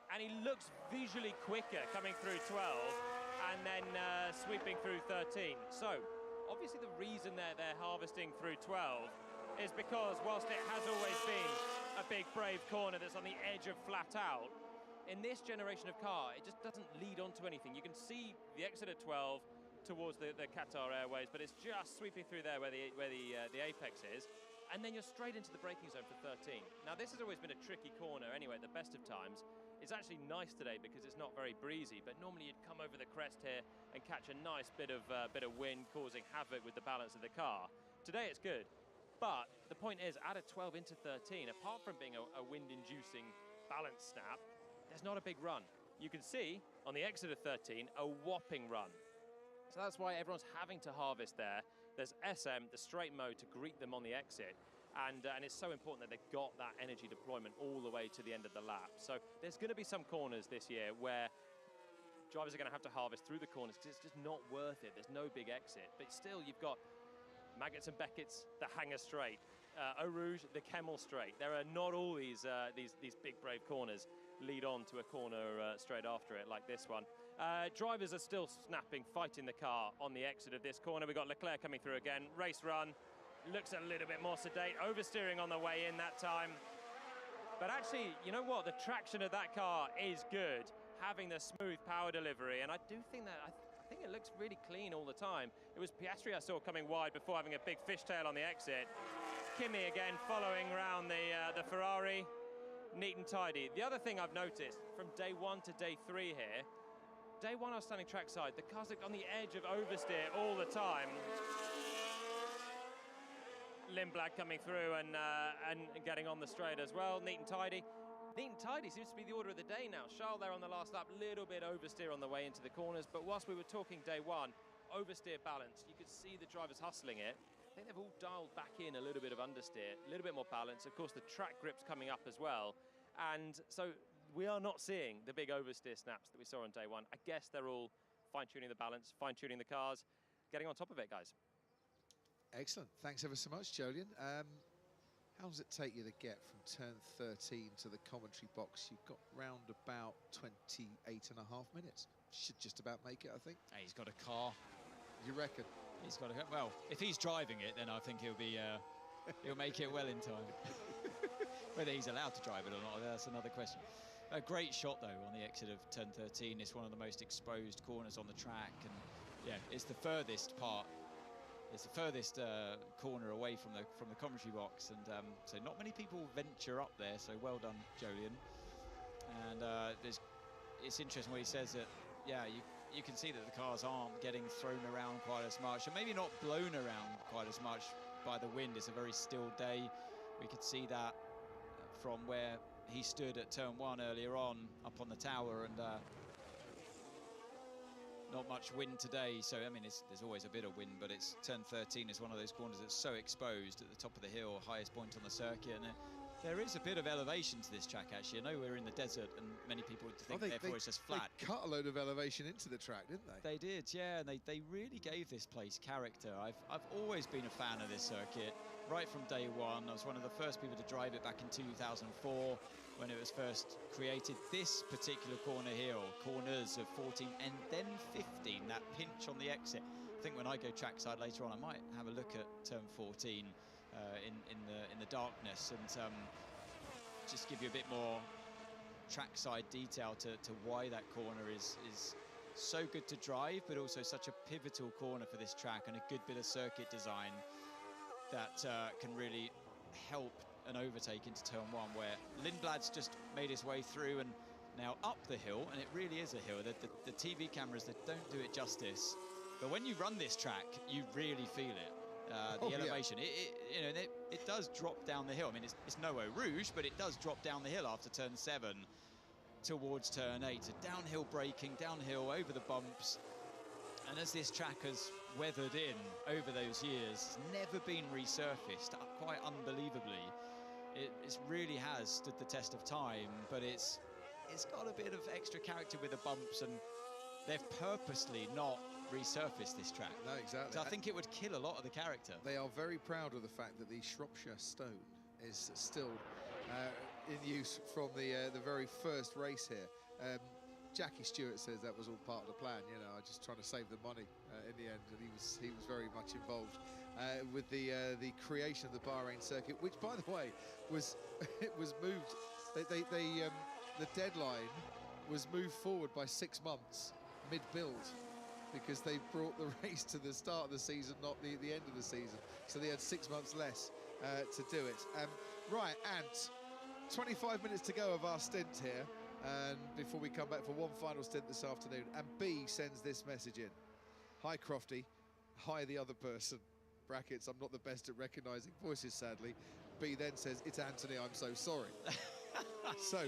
And he looks visually quicker coming through 12 and then sweeping through 13. So obviously the reason they're harvesting through 12 is because whilst it has always been a big brave corner that's on the edge of flat out, in this generation of car, it just doesn't lead onto anything. You can see the exit at 12 towards the Qatar Airways, but it's just sweeping through there where the apex is, and then you're straight into the braking zone for 13. Now this has always been a tricky corner anyway at the best of times. It's actually nice today because it's not very breezy, but normally you'd come over the crest here and catch a nice bit of wind causing havoc with the balance of the car. Today it's good, but the point is, out of 12 into 13, apart from being a wind-inducing balance snap, there's not a big run. You can see on the exit of 13 a whopping run. So that's why everyone's having to harvest there. There's SM, the straight mode, to greet them on the exit. And it's so important that they've got that energy deployment all the way to the end of the lap. So there's going to be some corners this year where drivers are going to have to harvest through the corners because it's just not worth it. There's no big exit. But still, you've got Maggots and Beckett's, the Hanger Straight, Eau Rouge, the Kemmel Straight. There are not all these big, brave corners lead on to a corner straight after it, like this one. Drivers are still snapping, fighting the car on the exit of this corner. We've got Leclerc coming through again. Race run. Looks a little bit more sedate. Oversteering on the way in that time. But actually, you know what? The traction of that car is good, having the smooth power delivery. And I do think that, I think it looks really clean all the time. It was Piastri I saw coming wide before having a big fishtail on the exit. Kimi again following around the Ferrari. neat and tidy. The other thing I've noticed from day 1 to day 3 here, day 1 I was standing trackside, the cars looked on the edge of oversteer all the time. Lindblad coming through and getting on the straight as well, neat and tidy. Neat and tidy seems to be the order of the day now. Charles there on the last lap, little bit oversteer on the way into the corners, but whilst we were talking day 1, oversteer balance, you could see the drivers hustling it. I think they've all dialed back in a little bit of understeer, a little bit more balance. Of course, the track grip's coming up as well. And so we are not seeing the big oversteer snaps that we saw on day 1. I guess they're all fine-tuning the balance, fine-tuning the cars, getting on top of it, guys. Excellent. Thanks ever so much, Jolyon. How does it take you to get from turn 13 to the commentary box? You've got round about 28.5 minutes. Should just about make it, I think. Hey, he's got a car. You reckon? He's got a... Well, if he's driving it, then I think he'll be... he'll make it well in time. Whether he's allowed to drive it or not, that's another question. A great shot, though, on the exit of turn 13. It's one of the most exposed corners on the track. And, yeah, it's the furthest part. It's the furthest corner away from the commentary box, and so not many people venture up there. So well done, Jolyon. And it's interesting what he says that, yeah, you can see that the cars aren't getting thrown around quite as much, and maybe not blown around quite as much by the wind. It's a very still day. We could see that from where he stood at turn 1 earlier on, up on the tower, and. Not much wind today, so I mean there's always a bit of wind, but it's turn 13 is one of those corners that's so exposed at the top of the hill, highest point on the circuit, and there is a bit of elevation to this track actually. I know we're in the desert, and many people would think therefore it's just flat. They cut a load of elevation into the track, didn't they? They did, yeah, and they really gave this place character. I've always been a fan of this circuit, right from day 1. I was one of the first people to drive it back in 2004. When it was first created. This particular corner here, or corners of 14 and then 15, that pinch on the exit. I think when I go trackside later on, I might have a look at turn 14 in the darkness, and just give you a bit more trackside detail to why that corner is so good to drive, but also such a pivotal corner for this track, and a good bit of circuit design that can really help an overtake into turn 1, where Lindblad's just made his way through and now up the hill, and it really is a hill. The TV cameras, that don't do it justice, but when you run this track, you really feel it. The elevation, yeah. It does drop down the hill. I mean, it's no Eau Rouge, but it does drop down the hill after turn 7 towards turn 8. So downhill braking, downhill over the bumps, and as this track has weathered in over those years, never been resurfaced, quite unbelievably. It really has stood the test of time, but it's got a bit of extra character with the bumps, and they've purposely not resurfaced this track. No, exactly. So I think it would kill a lot of the character. They are very proud of the fact that the Shropshire Stone is still in use from the very first race here. Jackie Stewart says that was all part of the plan. You know, just trying to save the money in the end, and he was very much involved with the creation of the Bahrain circuit, which, by the way, was moved. The deadline was moved forward by 6 months mid-build, because they brought the race to the start of the season, not the end of the season. So they had 6 months less to do it. Right, and 25 minutes to go of our stint here. And before we come back for one final stint this afternoon, and B sends this message in. Hi, Crofty. Hi, the other person. Brackets, I'm not the best at recognising voices, sadly. B then says, it's Anthony, I'm so sorry. so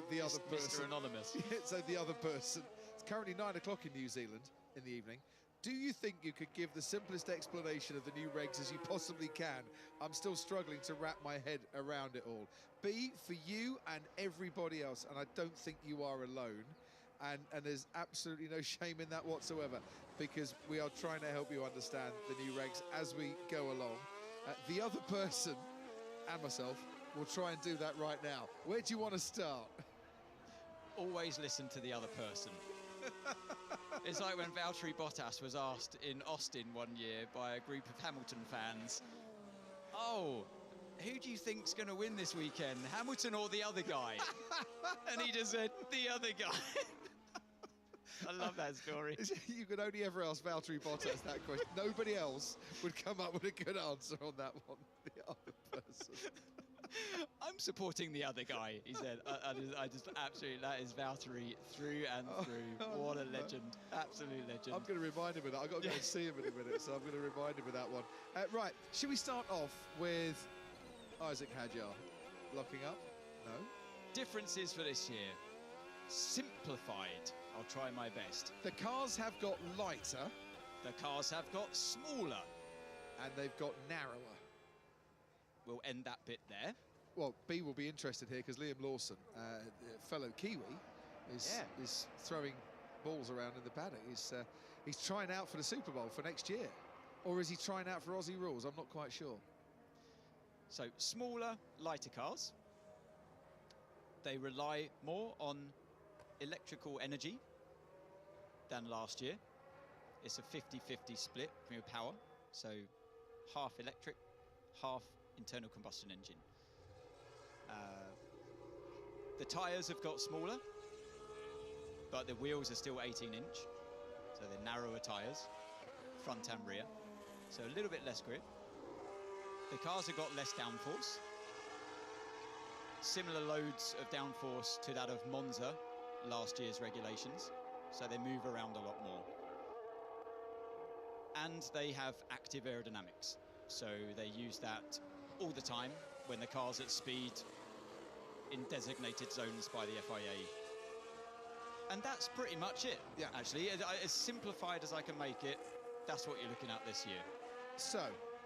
the other person. Mr. Anonymous. So the other person. It's currently 9 o'clock in New Zealand in the evening. Do you think you could give the simplest explanation of the new regs as you possibly can? I'm still struggling to wrap my head around it all. B, for you and everybody else, and I don't think you are alone, and there's absolutely no shame in that whatsoever, because we are trying to help you understand the new regs as we go along. The other person and myself will try and do that right now. Where do you want to start? Always listen to the other person. It's like when Valtteri Bottas was asked in Austin one year by a group of Hamilton fans, oh, who do you think's going to win this weekend, Hamilton or the other guy? And he just said, the other guy. I love that story. You could only ever ask Valtteri Bottas that question. Nobody else would come up with a good answer on that one. The other person. I'm supporting the other guy, he said. I just absolutely, that is Valtteri through and through. What a legend, absolute legend. I'm going to remind him of that. I've got to go and see him in a minute, so I'm going to remind him of that one. Right, should we start off with Isaac Hadjar locking up? No. Differences for this year. Simplified. I'll try my best. The cars have got lighter. The cars have got smaller. And they've got narrower. We'll end that bit there. Well, B will be interested here because Liam Lawson, fellow Kiwi, is throwing balls around in the paddock. He's trying out for the Super Bowl for next year. Or is he trying out for Aussie rules? I'm not quite sure. So, smaller, lighter cars. They rely more on electrical energy than last year. It's a 50-50 split from your power. So, half electric, half internal combustion engine. The tyres have got smaller, but the wheels are still 18-inch, so they're narrower tyres, front and rear, so a little bit less grip. The cars have got less downforce, similar loads of downforce to that of Monza, last year's regulations, so they move around a lot more. And they have active aerodynamics, so they use that all the time when the car's at speed in designated zones by the FIA. And that's pretty much it, actually. As simplified as I can make it, that's what you're looking at this year. So,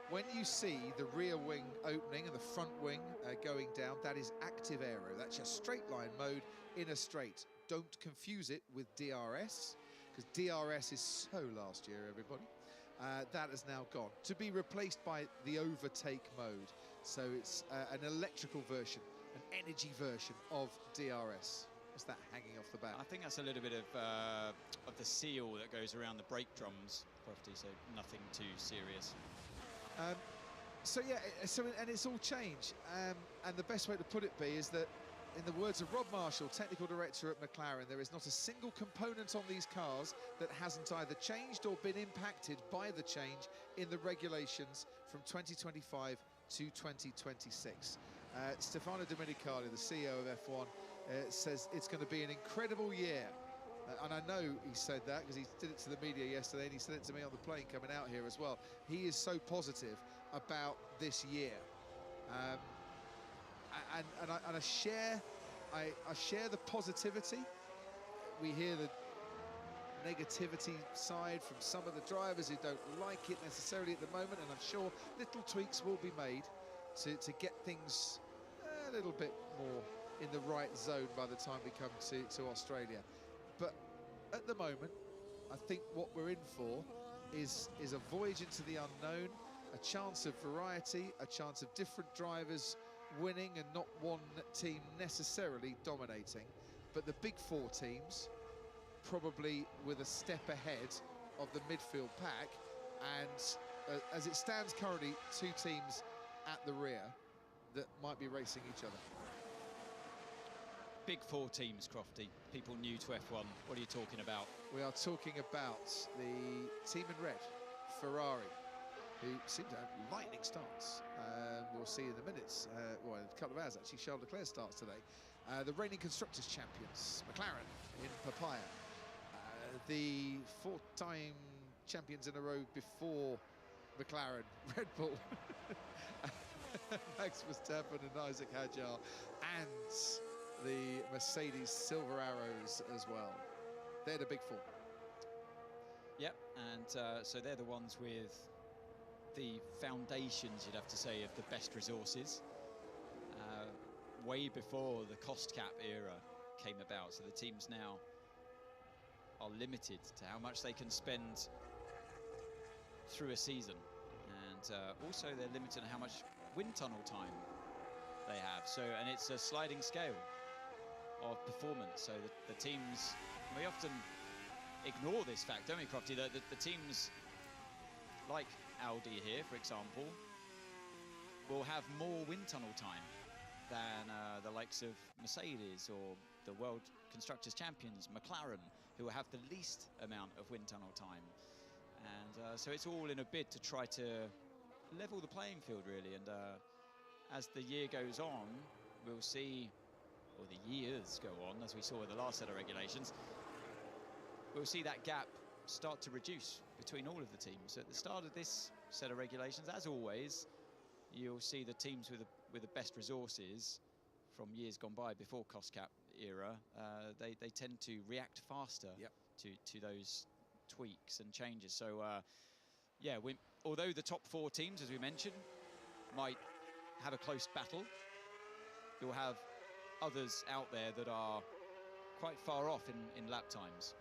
when you see the rear wing opening and the front wing going down, that is active aero. That's your straight line mode in a straight. Don't confuse it with DRS, because DRS is so last year, everybody. That has now gone, to be replaced by the overtake mode. So it's an electrical version, an energy version of DRS. What's that hanging off the back? I think that's a little bit of the seal that goes around the brake drums, Crofty, so nothing too serious. And it's all change. And the best way to put it, B, is that in the words of Rob Marshall, technical director at McLaren, there is not a single component on these cars that hasn't either changed or been impacted by the change in the regulations from 2025 to 2026. Stefano Domenicali, the CEO of F1, says it's going to be an incredible year. And I know he said that because he did it to the media yesterday, and he said it to me on the plane coming out here as well. He is so positive about this year. I share the positivity. We hear the negativity side from some of the drivers who don't like it necessarily at the moment, and I'm sure little tweaks will be made to get things a little bit more in the right zone by the time we come to Australia. But at the moment, I think what we're in for is a voyage into the unknown, a chance of variety, a chance of different drivers winning and not one team necessarily dominating, but the big four teams probably with a step ahead of the midfield pack, and as it stands currently, two teams at the rear that might be racing each other. Big four teams, Crofty. People new to F1, what are you talking about? We are talking about the team in red, Ferrari, who seem to have lightning starts. We'll see in the minutes, well, in a couple of hours actually, Charles Leclerc starts today. The reigning Constructors champions, McLaren in Papaya. The four-time champions in a row before McLaren, Red Bull, Max Verstappen and Isaac Hadjar, and the Mercedes Silver Arrows as well. They're the big four. Yep, and so they're the ones with the foundations, you'd have to say, of the best resources. Way before the cost cap era came about, so the teams now are limited to how much they can spend through a season, and also they're limited on how much wind tunnel time they have. So, and it's a sliding scale of performance. So the teams, we often ignore this fact, don't we, Crofty? The teams like Audi here, for example, will have more wind tunnel time than the likes of Mercedes or the World Constructors Champions, McLaren, who will have the least amount of wind tunnel time. And so it's all in a bid to try to level the playing field, really, as the year goes on, we'll see, or the years go on, as we saw with the last set of regulations, we'll see that gap start to reduce between all of the teams. At the start of this set of regulations, as always, you'll see the teams with the best resources from years gone by before cost cap era, they tend to react faster to those tweaks and changes. So yeah, although the top 4 teams, as we mentioned, might have a close battle, you'll have others out there that are quite far off in lap times,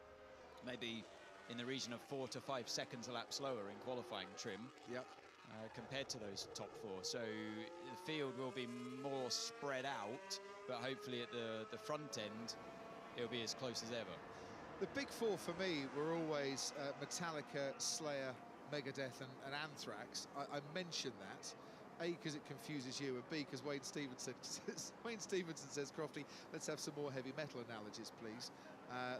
maybe in the region of 4 to 5 seconds a lap slower in qualifying trim. Compared to those top 4. So the field will be more spread out, but hopefully at the front end, it'll be as close as ever. The big 4 for me were always Metallica, Slayer, Megadeth and Anthrax. I mention that, A, because it confuses you, and B, because Wayne Stevenson says, Crofty, let's have some more heavy metal analogies, please.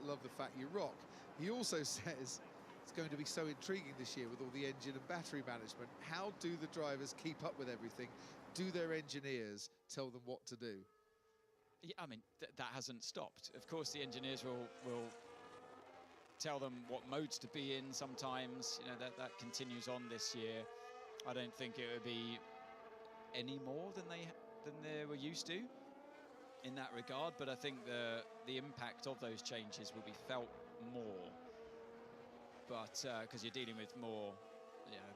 Love the fact you rock. He also says, it's going to be so intriguing this year with all the engine and battery management. How do the drivers keep up with everything? Do their engineers tell them what to do? Yeah, I mean, that hasn't stopped. Of course, the engineers will tell them what modes to be in sometimes. You know, that continues on this year. I don't think it would be any more than they were used to in that regard, but I think the impact of those changes will be felt more. But because you're dealing with more,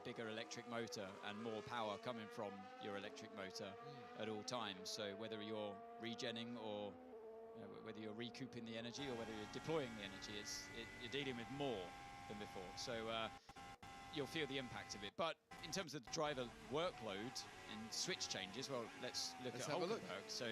bigger electric motor and more power coming from your electric motor at all times. So whether you're regenning or whether you're recouping the energy or whether you're deploying the energy, you're dealing with more than before. So you'll feel the impact of it. But in terms of the driver workload and switch changes, well, let's look at Hulkenberg. So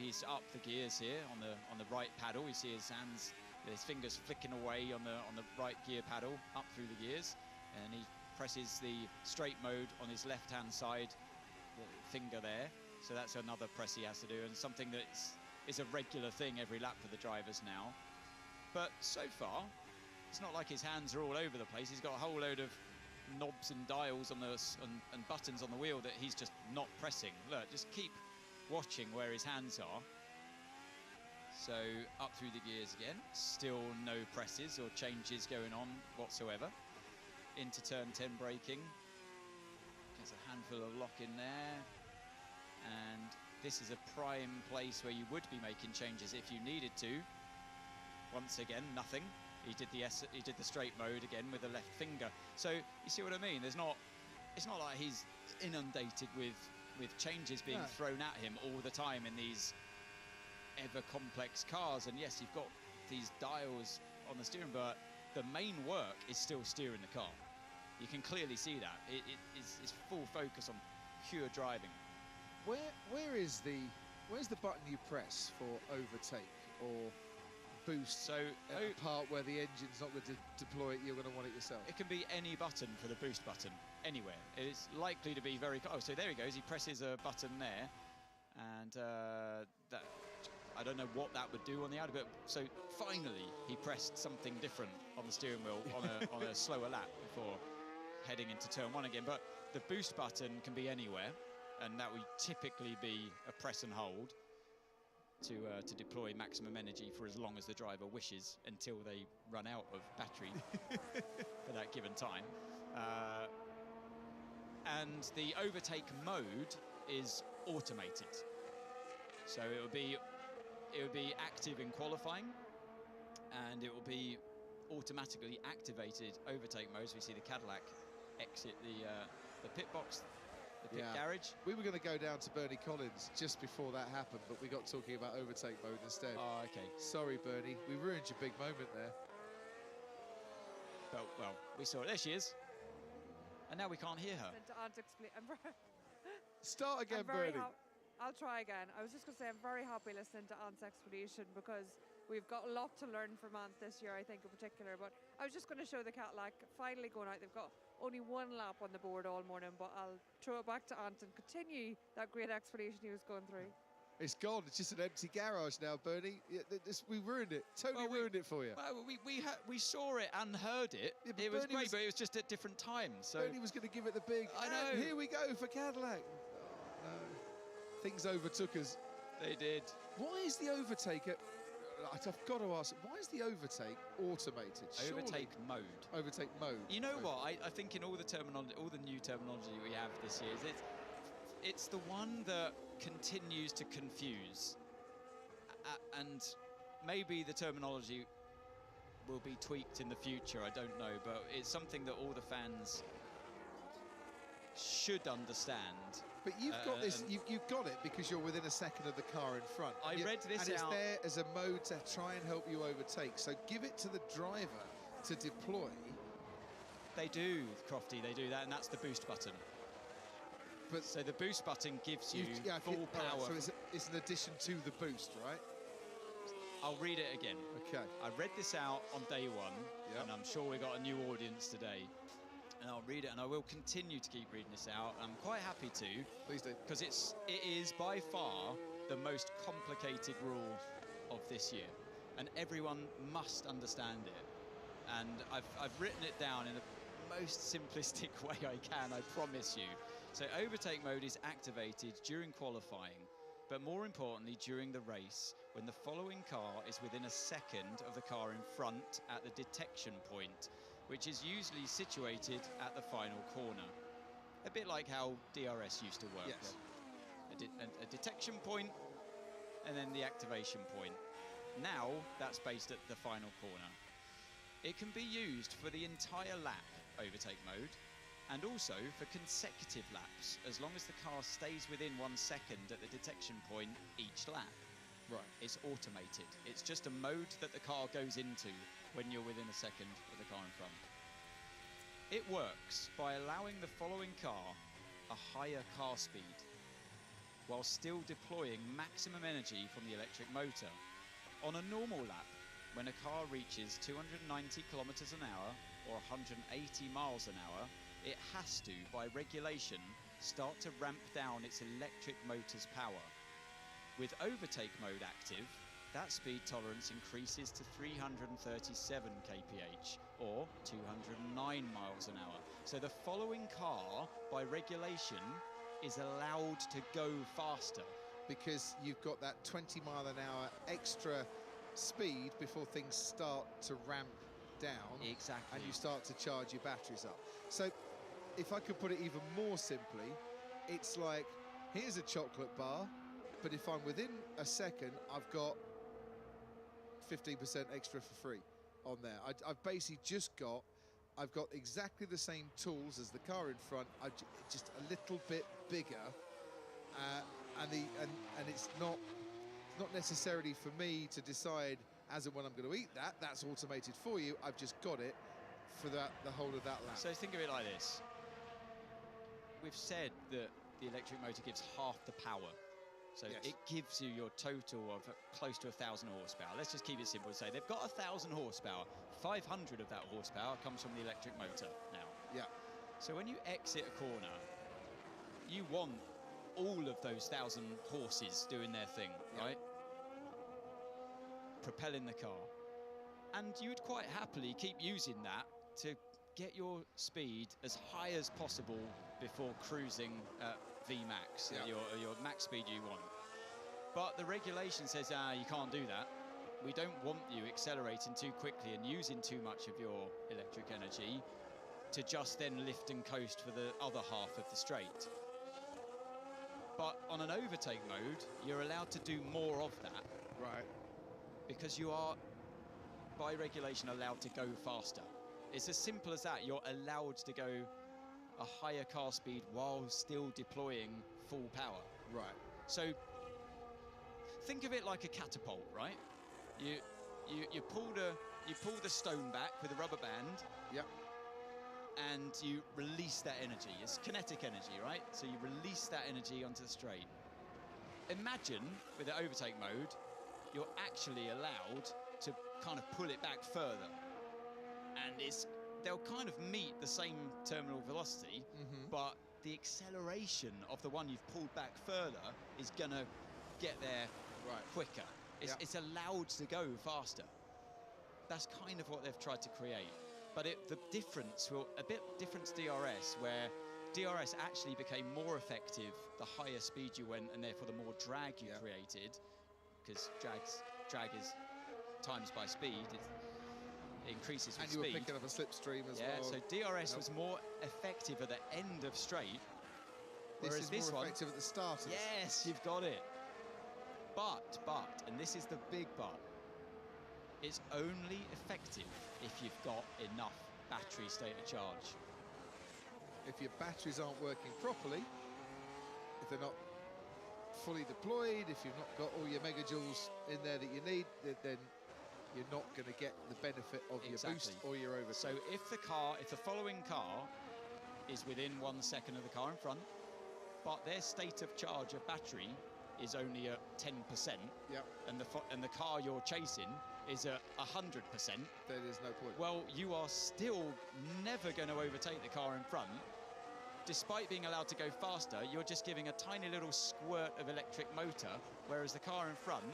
he's up the gears here on the right paddle. You see his hands, his fingers flicking away on the right gear paddle up through the gears, and he presses the straight mode on his left-hand side, the finger there. So that's another press he has to do, and something that is a regular thing every lap for the drivers now. But so far, it's not like his hands are all over the place. He's got a whole load of knobs and dials on and buttons on the wheel that he's just not pressing. Look, just keep watching where his hands are. So up through the gears again, still no presses or changes going on whatsoever. Into turn 10 braking. Gets a handful of lock in there. And this is a prime place where you would be making changes if you needed to. Once again, nothing. He did the straight mode again with the left finger. So you see what I mean? It's not like he's inundated with changes being thrown at him all the time in these ever complex cars. And yes, you've got these dials on the steering, but the main work is still steering the car. You can clearly see that. It's full focus on pure driving. Where's the button you press for overtake or boost? So a part where the engine's not going to deploy it, you're going to want it yourself. It can be any button for the boost button, anywhere. It's likely to be very... Oh, so there he goes. He presses a button there, and that... I don't know what that would do on the outer, but so finally he pressed something different on the steering wheel on a slower lap before heading into turn 1 again. But the boost button can be anywhere, and that would typically be a press and hold to deploy maximum energy for as long as the driver wishes until they run out of battery for that given time. And the overtake mode is automated, so it would be active in qualifying, and it will be automatically activated overtake mode. So we see the Cadillac exit the pit box, the pit garage. We were going to go down to Bernie Collins just before that happened, but we got talking about overtake mode instead. Oh, okay. Sorry, Bernie. We ruined your big moment there. But, well, we saw it. There she is. And now we can't hear her. Start again, Bernie. I'll try again. I was just going to say I'm very happy listening to Ant's explanation because we've got a lot to learn from Ant this year, I think, in particular. But I was just going to show the Cadillac finally going out. They've got only one lap on the board all morning, but I'll throw it back to Ant and continue that great explanation he was going through. It's gone. It's just an empty garage now, Bernie. We ruined it. Totally ruined it for you. Well, we saw it and heard it. Yeah, it was great, but it was just at different times. So Bernie was going to give it the big. I know. Here we go for Cadillac. Oh, no. things overtook us. They did. Why is the overtake? I've got to ask, why is the overtake automated? Overtake mode. Overtake mode. You know what? I think in all the terminology, all the new terminology we have this year, it's the one that continues to confuse. And maybe the terminology will be tweaked in the future, I don't know, but it's something that all the fans should understand. But you've got this, you've got it because you're within a second of the car in front. I read this out. And it's there as a mode to try and help you overtake. So give it to the driver to deploy. They do, Crofty, they do that, and that's the boost button. But so the boost button gives you full power. Right, so it's an addition to the boost, right? I'll read it again. Okay. I read this out on day one, and I'm sure we got a new audience today. And I'll read it, and I will continue to keep reading this out. I'm quite happy to. Please do. Because it is by far the most complicated rule of this year. And everyone must understand it. And I've written it down in the most simplistic way I can, I promise you. So overtake mode is activated during qualifying, but more importantly during the race, when the following car is within a second of the car in front at the detection point, which is usually situated at the final corner. A bit like how DRS used to work. Yes. A detection point and then the activation point. Now that's based at the final corner. It can be used for the entire lap, overtake mode, and also for consecutive laps, as long as the car stays within 1 second at the detection point each lap. Right. It's automated. It's just a mode that the car goes into when you're within a second of the car in front. It works by allowing the following car a higher car speed, while still deploying maximum energy from the electric motor. On a normal lap, when a car reaches 290 kilometers an hour or 180 miles an hour, it has to, by regulation, start to ramp down its electric motor's power. With overtake mode active, that speed tolerance increases to 337 kph or 209 miles an hour. So the following car, by regulation, is allowed to go faster. Because you've got that 20 mile an hour extra speed before things start to ramp down. Exactly. And you start to charge your batteries up. So if I could put it even more simply, it's like, here's a chocolate bar, but if I'm within a second, I've got 15% extra for free on there. I've basically I've got exactly the same tools as the car in front, just a little bit bigger, and it's not necessarily for me to decide as and when I'm going to eat that. That's automated for you. I've just got it for the whole of that lap. So think of it like this. We've said that the electric motor gives half the power. So it gives you your total of close to 1,000 horsepower. Let's just keep it simple and say they've got 1,000 horsepower. 500 of that horsepower comes from the electric motor now. Yeah. So when you exit a corner, you want all of those 1,000 horses doing their thing, right? Propelling the car. And you would quite happily keep using that to get your speed as high as possible before cruising at VMAX, your max speed you want. But the regulation says, you can't do that. We don't want you accelerating too quickly and using too much of your electric energy to just then lift and coast for the other half of the straight. But on an overtake mode, you're allowed to do more of that. Right. Because you are, by regulation, allowed to go faster. It's as simple as that. You're allowed to go a higher car speed while still deploying full power. Right. So think of it like a catapult, right? You pull the stone back with a rubber band. Yep. And you release that energy. It's kinetic energy, right? So you release that energy onto the straight. Imagine with the overtake mode, you're actually allowed to kind of pull it back further. And they'll kind of meet the same terminal velocity, but the acceleration of the one you've pulled back further is going to get there quicker. It's allowed to go faster. That's kind of what they've tried to create. But the difference a bit different to DRS, where DRS actually became more effective the higher speed you went, and therefore the more drag you created, because drag is times by speed. It increases with speed. And you were picking up a slipstream as well. Yeah, so DRS was more effective at the end of straight. Whereas this more effective at the start of Yes, you've got it. But, and this is the big but, it's only effective if you've got enough battery state of charge. If your batteries aren't working properly, if they're not fully deployed, if you've not got all your megajoules in there that you need, then you're not going to get the benefit of your boost or your overtake. So if the following car is within 1 second of the car in front, but their state of charge of battery is only at 10%, and the car you're chasing is at 100%, then there's no point. Well, you are still never going to overtake the car in front. Despite being allowed to go faster, you're just giving a tiny little squirt of electric motor, whereas the car in front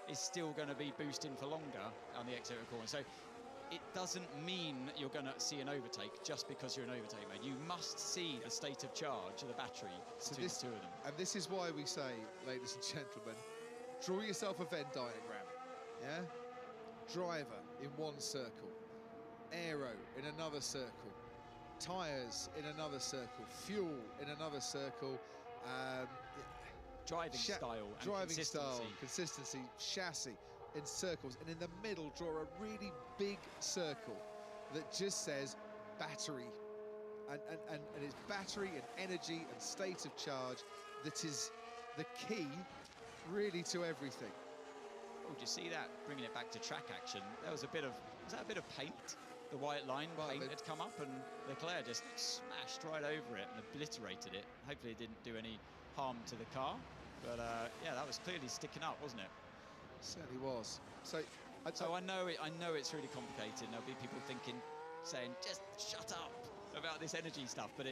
is still going to be boosting for longer on the exit corner. So it doesn't mean you're going to see an overtake just because you're an overtake mode. You must see the state of charge of the battery between the two of them. And this is why we say, ladies and gentlemen, draw yourself a Venn diagram, yeah? Driver in one circle, aero in another circle, tyres in another circle, fuel in another circle, driving style, consistency, chassis in circles, and in the middle draw a really big circle that just says battery, and it's battery and energy and state of charge that is the key really to everything. Oh, did you see that? Bringing it back to track action, was that a bit of paint? The white line paint had come up, and Leclerc just smashed right over it and obliterated it. Hopefully it didn't do any harm to the car, but yeah, that was clearly sticking up, wasn't it? Certainly was. So I know it's really complicated. There'll be people saying, just shut up about this energy stuff. But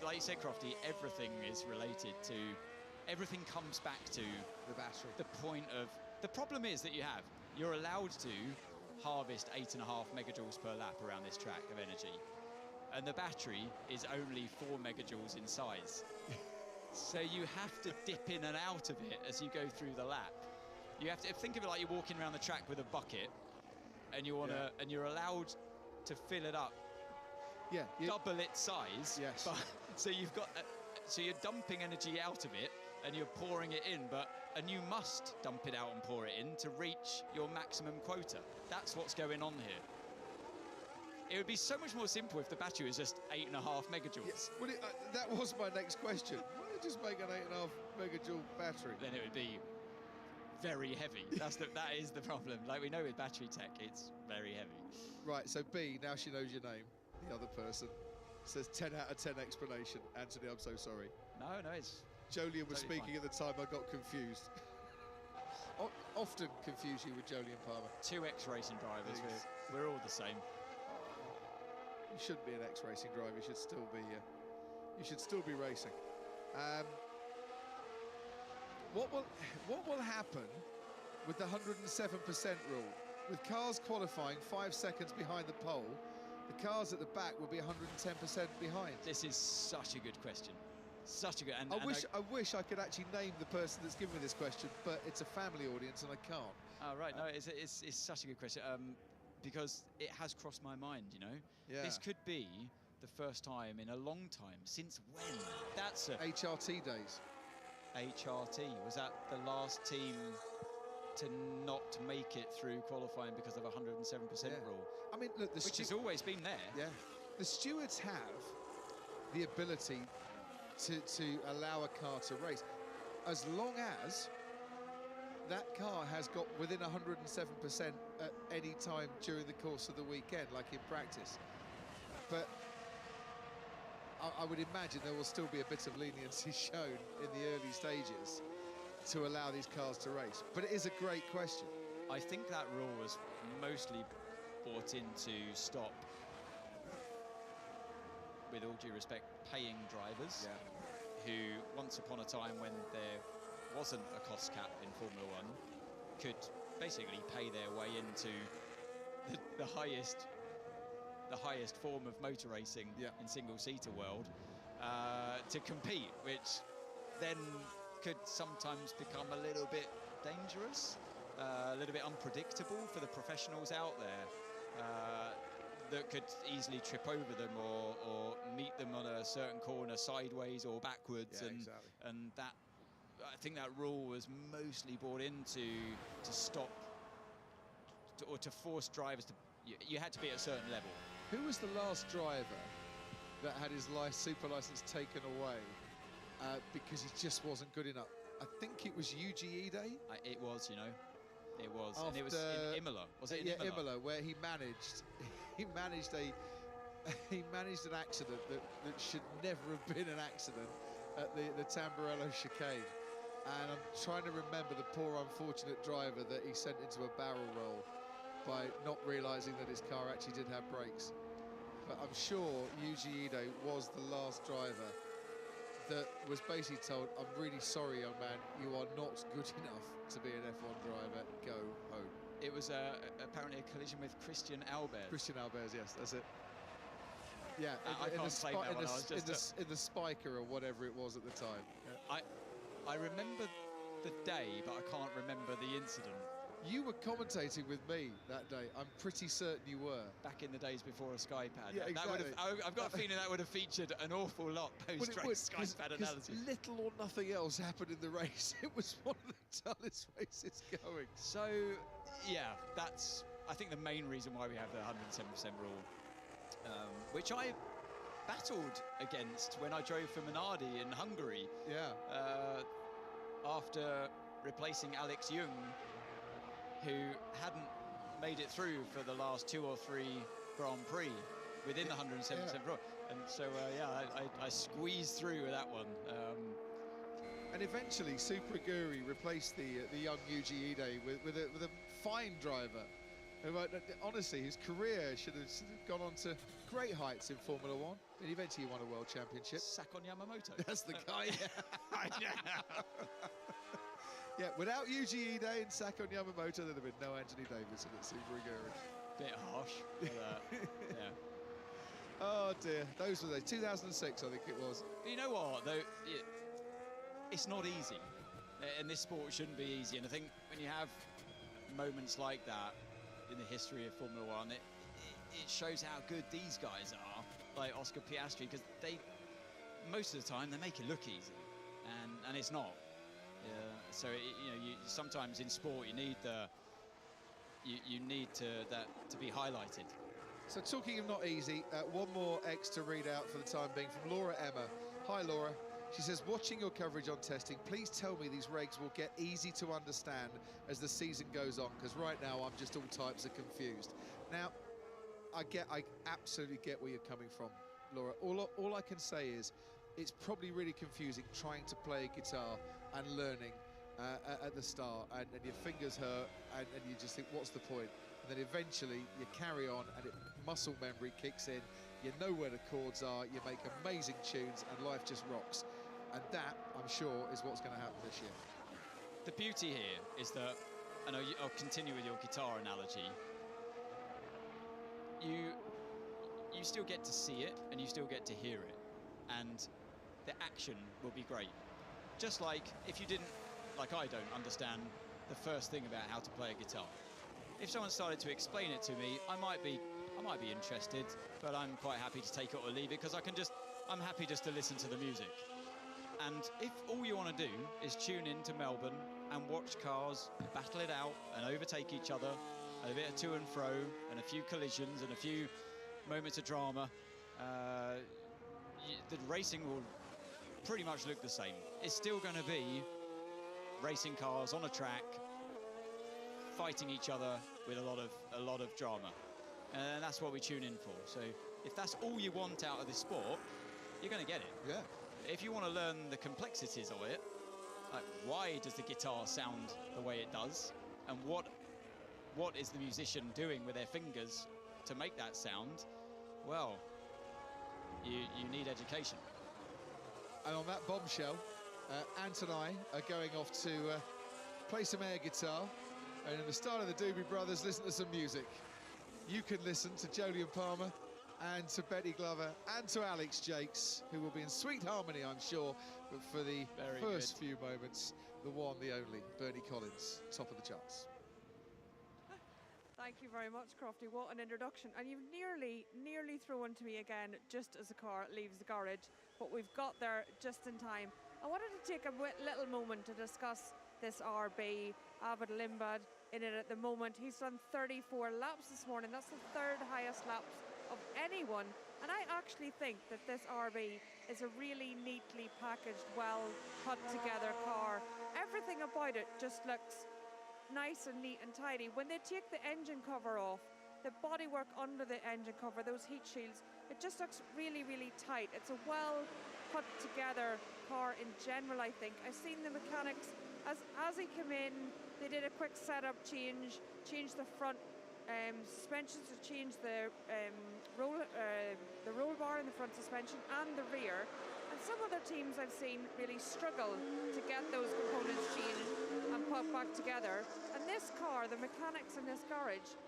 like you said, Crofty, everything is related to, everything comes back to the battery. The point of, the problem is that you're allowed to harvest 8.5 megajoules per lap around this track of energy, and the battery is only 4 megajoules in size. So you have to dip in and out of it as you go through the lap. You have to think of it like you're walking around the track with a bucket, and and you're allowed to fill it up. Yeah, double its size. Yes. But, so you're dumping energy out of it, and you're pouring it in, and you must dump it out and pour it in to reach your maximum quota. That's what's going on here. It would be so much more simple if the battery was just 8.5 megajoules. Yes. Well, that was my next question. Why don't you just make an 8.5 megajoule battery? Then it would be very heavy. That is the problem. Like we know with battery tech, it's very heavy. Right, so B, now she knows your name, the other person. Says 10 out of 10 explanation. Anthony, I'm so sorry. No, it's... Jolien was totally speaking fine. at the time, I got confused. Often confuse you with Jolien Palmer. 2 ex-racing drivers, we're all the same. You shouldn't be an ex-racing driver, you should still be racing. What will happen with the 107% rule? With cars qualifying 5 seconds behind the pole, the cars at the back will be 110% behind. This is such a good question. Such a good... I wish I could actually name the person that's given me this question, but it's a family audience and I can't. Oh, right. No, it's such a good question. Because it has crossed my mind, you know? Yeah. This could be the first time in a long time. Since when? That's a... HRT days. HRT. Was that the last team to not make it through qualifying because of a 107% rule? I mean, look, which has always been there. Yeah. The stewards have the ability to allow a car to race as long as that car has got within 107% at any time during the course of the weekend, like in practice. But I would imagine there will still be a bit of leniency shown in the early stages to allow these cars to race. But it is a great question. I think that rule was mostly brought in to stop, with all due respect, paying drivers who, once upon a time when there wasn't a cost cap in Formula One, could basically pay their way into the highest form of motor racing in single-seater world, to compete, which then could sometimes become a little bit dangerous, a little bit unpredictable for the professionals out there, that could easily trip over them or meet them on a certain corner sideways or backwards. And that, I think that rule was mostly brought in to stop or to force drivers to, you had to be at a certain level. Who was the last driver that had his super license taken away because he just wasn't good enough? I think it was Yuji Ide. It was, you know, it was. After, and it was in Imola. Was it in Imola? Imola, where he managed an accident that should never have been an accident at the Tamburello chicane. And I'm trying to remember the poor unfortunate driver that he sent into a barrel roll by not realising that his car actually did have brakes. But I'm sure Yuji Ide was the last driver that was basically told, I'm really sorry, young man, you are not good enough to be an F1 driver, go home. It was apparently a collision with Christian Albers. Christian Albers, yes, that's it. Yeah, in the spiker or whatever it was at the time. Yeah. I remember the day, but I can't remember the incident. You were commentating with me that day. I'm pretty certain you were. Back in the days before a Skypad. Yeah, exactly. I've got a feeling that would have featured an awful lot post-race Skypad analysis. Little or nothing else happened in the race. It was one of the dullest races going. So, yeah, that's, I think, the main reason why we have the 107% rule, which I battled against when I drove for Minardi in Hungary. Yeah. After replacing Alex Jung, who hadn't made it through for the last 2 or 3 Grand Prix within the 107% rule. And so, I squeezed through with that one. And eventually, Super Aguri replaced the young Yuji Ide with a fine driver. Who, honestly, his career should have gone on to great heights in Formula One. And eventually, he won a world championship. Sakon Yamamoto. That's the guy. Yeah, without Yuji Ide and Sakon Yamamoto, there'd have been no Anthony Davidson at Super Aguri. Bit harsh. But, yeah. Oh dear, those were 2006, I think it was. But you know what, though, it's not easy, and this sport shouldn't be easy. And I think when you have moments like that in the history of Formula One, it shows how good these guys are, like Oscar Piastri, because they, most of the time, they make it look easy, and it's not. So sometimes in sport you need to be highlighted. So talking of not easy, one more X to read out for the time being from Laura Emma. Hi Laura. She says, watching your coverage on testing, please tell me these regs will get easy to understand as the season goes on, because right now I'm just all types of confused. Now, I absolutely get where you're coming from, Laura. All I can say is it's probably really confusing trying to play a guitar and learning at the start, and your fingers hurt, and you just think, what's the point? And then eventually you carry on, and muscle memory kicks in. You know where the chords are, you make amazing tunes, and life just rocks. And that, I'm sure, is what's going to happen this year. The beauty here is that, and I'll continue with your guitar analogy, you still get to see it, and you still get to hear it, and the action will be great. Just like if you didn't, like I don't understand the first thing about how to play a guitar. If someone started to explain it to me, I might be interested, but I'm quite happy to take it or leave it, because I'm happy just to listen to the music. And if all you want to do is tune in to Melbourne and watch cars battle it out and overtake each other, and a bit of to and fro, and a few collisions and a few moments of drama, the racing will pretty much look the same. It's still going to be racing cars on a track, fighting each other with a lot of drama, and that's what we tune in for. So if that's all you want out of this sport, you're going to get it. Yeah. If you want to learn the complexities of it, like why does the guitar sound the way it does, and what is the musician doing with their fingers to make that sound, well, you need education. And on that bombshell, Ant and I are going off to play some air guitar, and in the style of the Doobie Brothers, listen to some music. You can listen to Jolyon Palmer and to Betty Glover and to Alex Jakes, who will be in sweet harmony, I'm sure. But for the first few moments, the one, the only, Bernie Collins, top of the charts. Thank you very much, Crofty. What an introduction. And you've nearly thrown to me again just as the car leaves the garage, but we've got there just in time. I wanted to take a little moment to discuss this RB. Abid Limbad in it at the moment. He's done 34 laps this morning. That's the third highest laps of anyone. And I actually think that this RB is a really neatly packaged, well put together car. Everything about it just looks nice and neat and tidy. When they take the engine cover off, the bodywork under the engine cover, those heat shields, it just looks really, really tight. It's a well put together car in general, I think. I've seen the mechanics as he came in, they did a quick setup change, changed the front suspensions, to change the roll bar in the front suspension and the rear. And some other teams I've seen really struggle to get those components changed and put back together. And this car, the mechanics in this garage,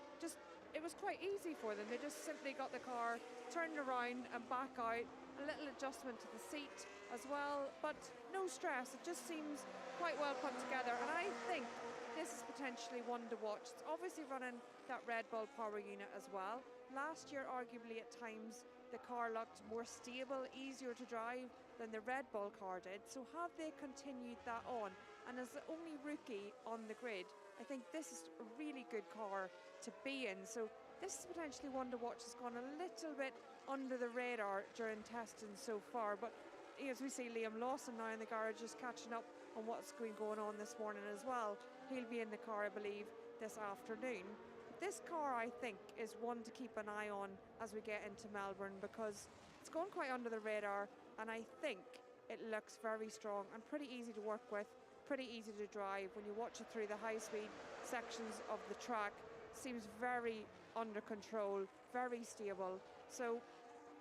it was quite easy for them. They just simply got the car turned around and back out, a little adjustment to the seat as well, but no stress. It just seems quite well put together, and I think this is potentially one to watch. It's obviously running that Red Bull power unit as well. Last year, arguably at times, the car looked more stable, easier to drive than the Red Bull car did. So have they continued that on? And as the only rookie on the grid, I think this is a really good car to be in. So this is potentially one to watch. It's gone a little bit under the radar during testing so far. But as we see Liam Lawson now in the garage, just catching up on what's going on this morning as well. He'll be in the car, I believe, this afternoon. But this car, I think, is one to keep an eye on as we get into Melbourne, because it's gone quite under the radar, and I think it looks very strong and pretty easy to work with, pretty easy to drive. When you watch it through the high-speed sections of the track, seems very under control, very stable. So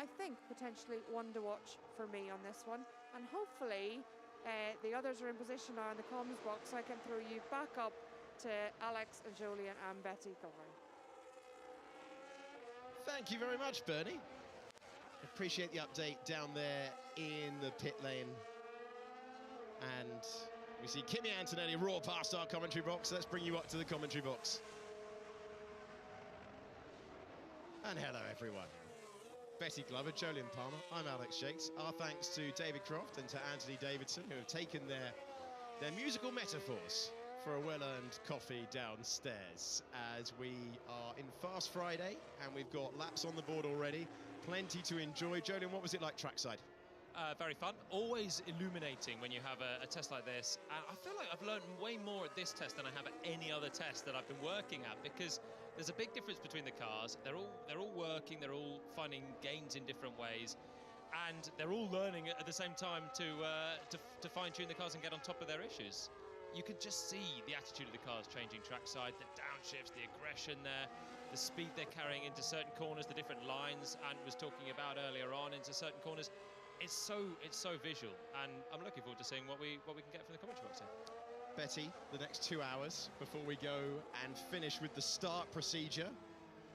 I think potentially one to watch for me on this one. And hopefully the others are in position now in the comms box, so I can throw you back up to Alex and Jolien and Betty Glover. Thank you very much, Bernie. Appreciate the update down there in the pit lane. And we see Kimi Antonelli roar past our commentary box. Let's bring you up to the commentary box. And hello, everyone. Betty Glover, Jolien Palmer, I'm Alex Jakes. Our thanks to David Croft and to Anthony Davidson, who have taken their musical metaphors for a well-earned coffee downstairs, as we are in Fast Friday and we've got laps on the board already. Plenty to enjoy. Jolien, what was it like trackside? Very fun. Always illuminating when you have a test like this. I feel like I've learned way more at this test than I have at any other test that I've been working at, because there's a big difference between the cars. They're all working. They're all finding gains in different ways, and they're all learning at the same time to fine-tune the cars and get on top of their issues. You can just see the attitude of the cars changing trackside, the downshifts, the aggression there, the speed they're carrying into certain corners, the different lines Ant was talking about earlier on into certain corners. It's so visual, and I'm looking forward to seeing what we can get from the commentary box here. Betty, the next 2 hours before we go and finish with the start procedure.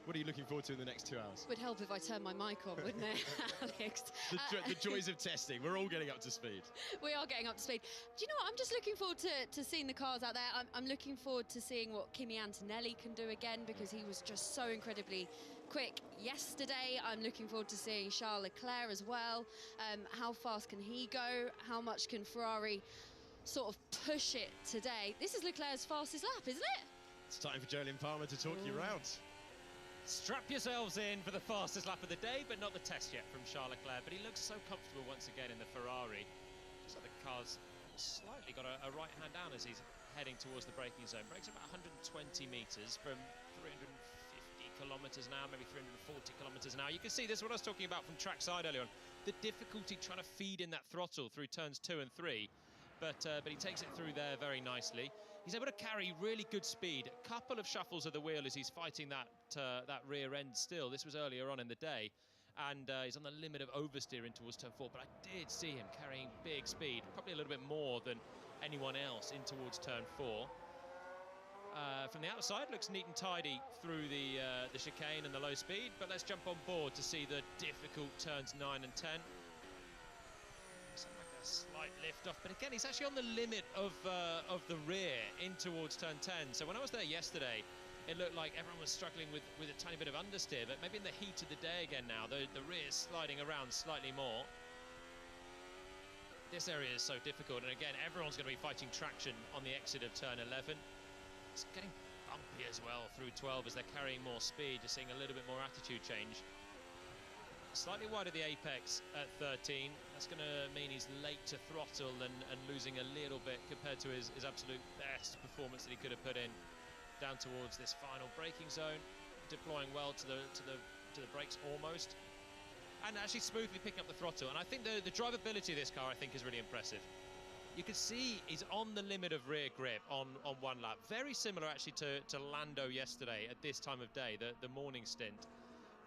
What are you looking forward to in the next 2 hours? Would help if I turned my mic on, wouldn't it, Alex? The joys of testing. We're all getting up to speed. We are getting up to speed. Do you know what? I'm just looking forward to seeing the cars out there. I'm looking forward to seeing what Kimi Antonelli can do again, because he was just so incredibly quick yesterday. I'm looking forward to seeing Charles Leclerc as well. How fast can he go? How much can Ferrari sort of push it today? This is Leclerc's fastest lap, isn't it? It's time for Jolien Palmer to talk you round. Strap yourselves in for the fastest lap of the day, but not the test yet from Charles Leclerc. But he looks so comfortable once again in the Ferrari. So the car's slightly got a right hand down as he's heading towards the braking zone. Brakes about 120 metres from 350 kilometres now, maybe 340 kilometres an hour. You can see this is what I was talking about from trackside earlier on. The difficulty trying to feed in that throttle through turns 2 and 3. But he takes it through there very nicely. He's able to carry really good speed. A couple of shuffles of the wheel as he's fighting that rear end still. This was earlier on in the day. And he's on the limit of oversteering towards turn 4. But I did see him carrying big speed, probably a little bit more than anyone else in towards turn 4. from the outside, looks neat and tidy through the chicane and the low speed, but let's jump on board to see the difficult turns 9 and 10. Something like a slight lift off, but again, he's actually on the limit of the rear in towards turn 10. So when I was there yesterday, it looked like everyone was struggling with a tiny bit of understeer, but maybe in the heat of the day again now, the rear is sliding around slightly more. This area is so difficult, and again, everyone's going to be fighting traction on the exit of turn 11. It's getting bumpy as well through 12 as they're carrying more speed. You're seeing a little bit more attitude change. Slightly wider the apex at 13. That's going to mean he's late to throttle and losing a little bit compared to his absolute best performance that he could have put in down towards this final braking zone, deploying well to the brakes almost, and actually smoothly picking up the throttle. And I think the drivability of this car, I think, is really impressive. You can see he's on the limit of rear grip on one lap. Very similar actually to Lando yesterday at this time of day, the morning stint,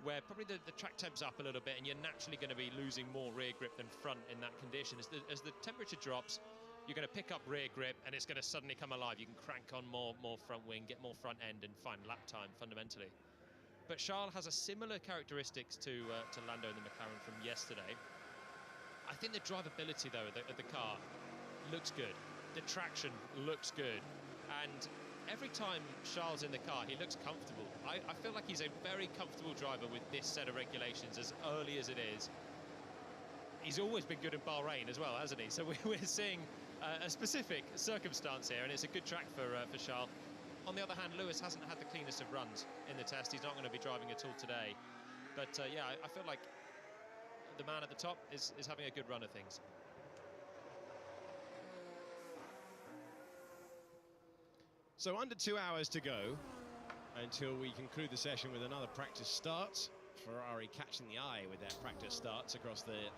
where probably the track temp's up a little bit and you're naturally going to be losing more rear grip than front in that condition. As the temperature drops, you're going to pick up rear grip and it's going to suddenly come alive. You can crank on more front wing, get more front end and find lap time fundamentally. But Charles has a similar characteristics to Lando in the McLaren from yesterday. I think the drivability though of the car looks good. The traction looks good. And every time Charles in the car, he looks comfortable. I feel like he's a very comfortable driver with this set of regulations as early as it is. He's always been good in Bahrain as well, hasn't he? So we're seeing a specific circumstance here, and it's a good track for Charles. On the other hand, Lewis hasn't had the cleanest of runs in the test. He's not going to be driving at all today. But yeah, I feel like the man at the top is having a good run of things. So under 2 hours to go until we conclude the session with another practice start. Ferrari catching the eye with their practice starts across the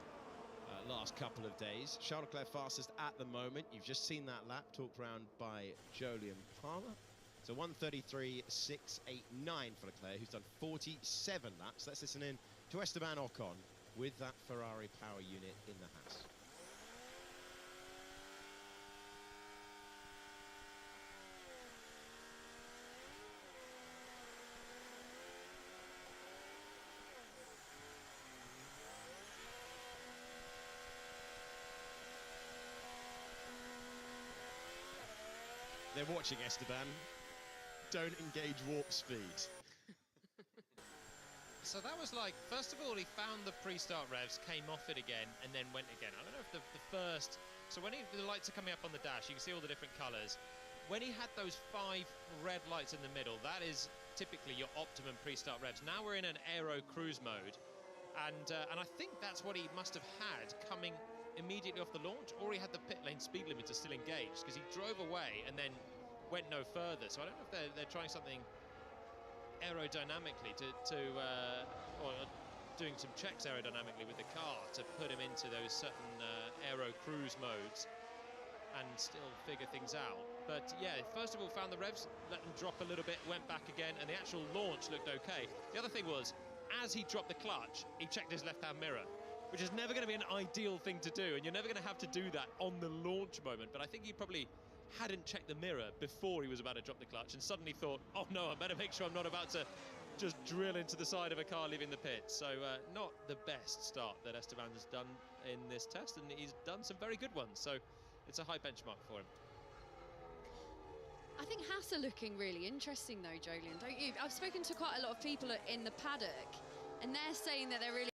last couple of days. Charles Leclerc fastest at the moment. You've just seen that lap talked around by Jolyon Palmer. So 1:33.689 for Leclerc, who's done 47 laps. Let's listen in to Esteban Ocon with that Ferrari power unit in the house. They're watching Esteban. Don't engage warp speed. So that was like, first of all, he found the pre-start revs, came off it again, and then went again. I don't know if the first... So when the lights are coming up on the dash, you can see all the different colours. When he had those 5 red lights in the middle, that is typically your optimum pre-start revs. Now we're in an aero cruise mode, and I think that's what he must have had coming immediately off the launch, or he had the pit lane speed limiter still engaged, because he drove away and then went no further. So I don't know if they're trying something aerodynamically or doing some checks aerodynamically with the car to put him into those certain aero cruise modes and still figure things out. But yeah, first of all found the revs, let them drop a little bit, went back again, and the actual launch looked okay. The other thing was, as he dropped the clutch, he checked his left-hand mirror, which is never going to be an ideal thing to do, and you're never going to have to do that on the launch moment. But I think he probably hadn't checked the mirror before he was about to drop the clutch and suddenly thought, oh no, I better make sure I'm not about to just drill into the side of a car leaving the pit. So not the best start that Esteban has done in this test, and he's done some very good ones. So it's a high benchmark for him. I think Haas are looking really interesting though, Jolyon, don't you? I've spoken to quite a lot of people in the paddock, and they're saying that they're really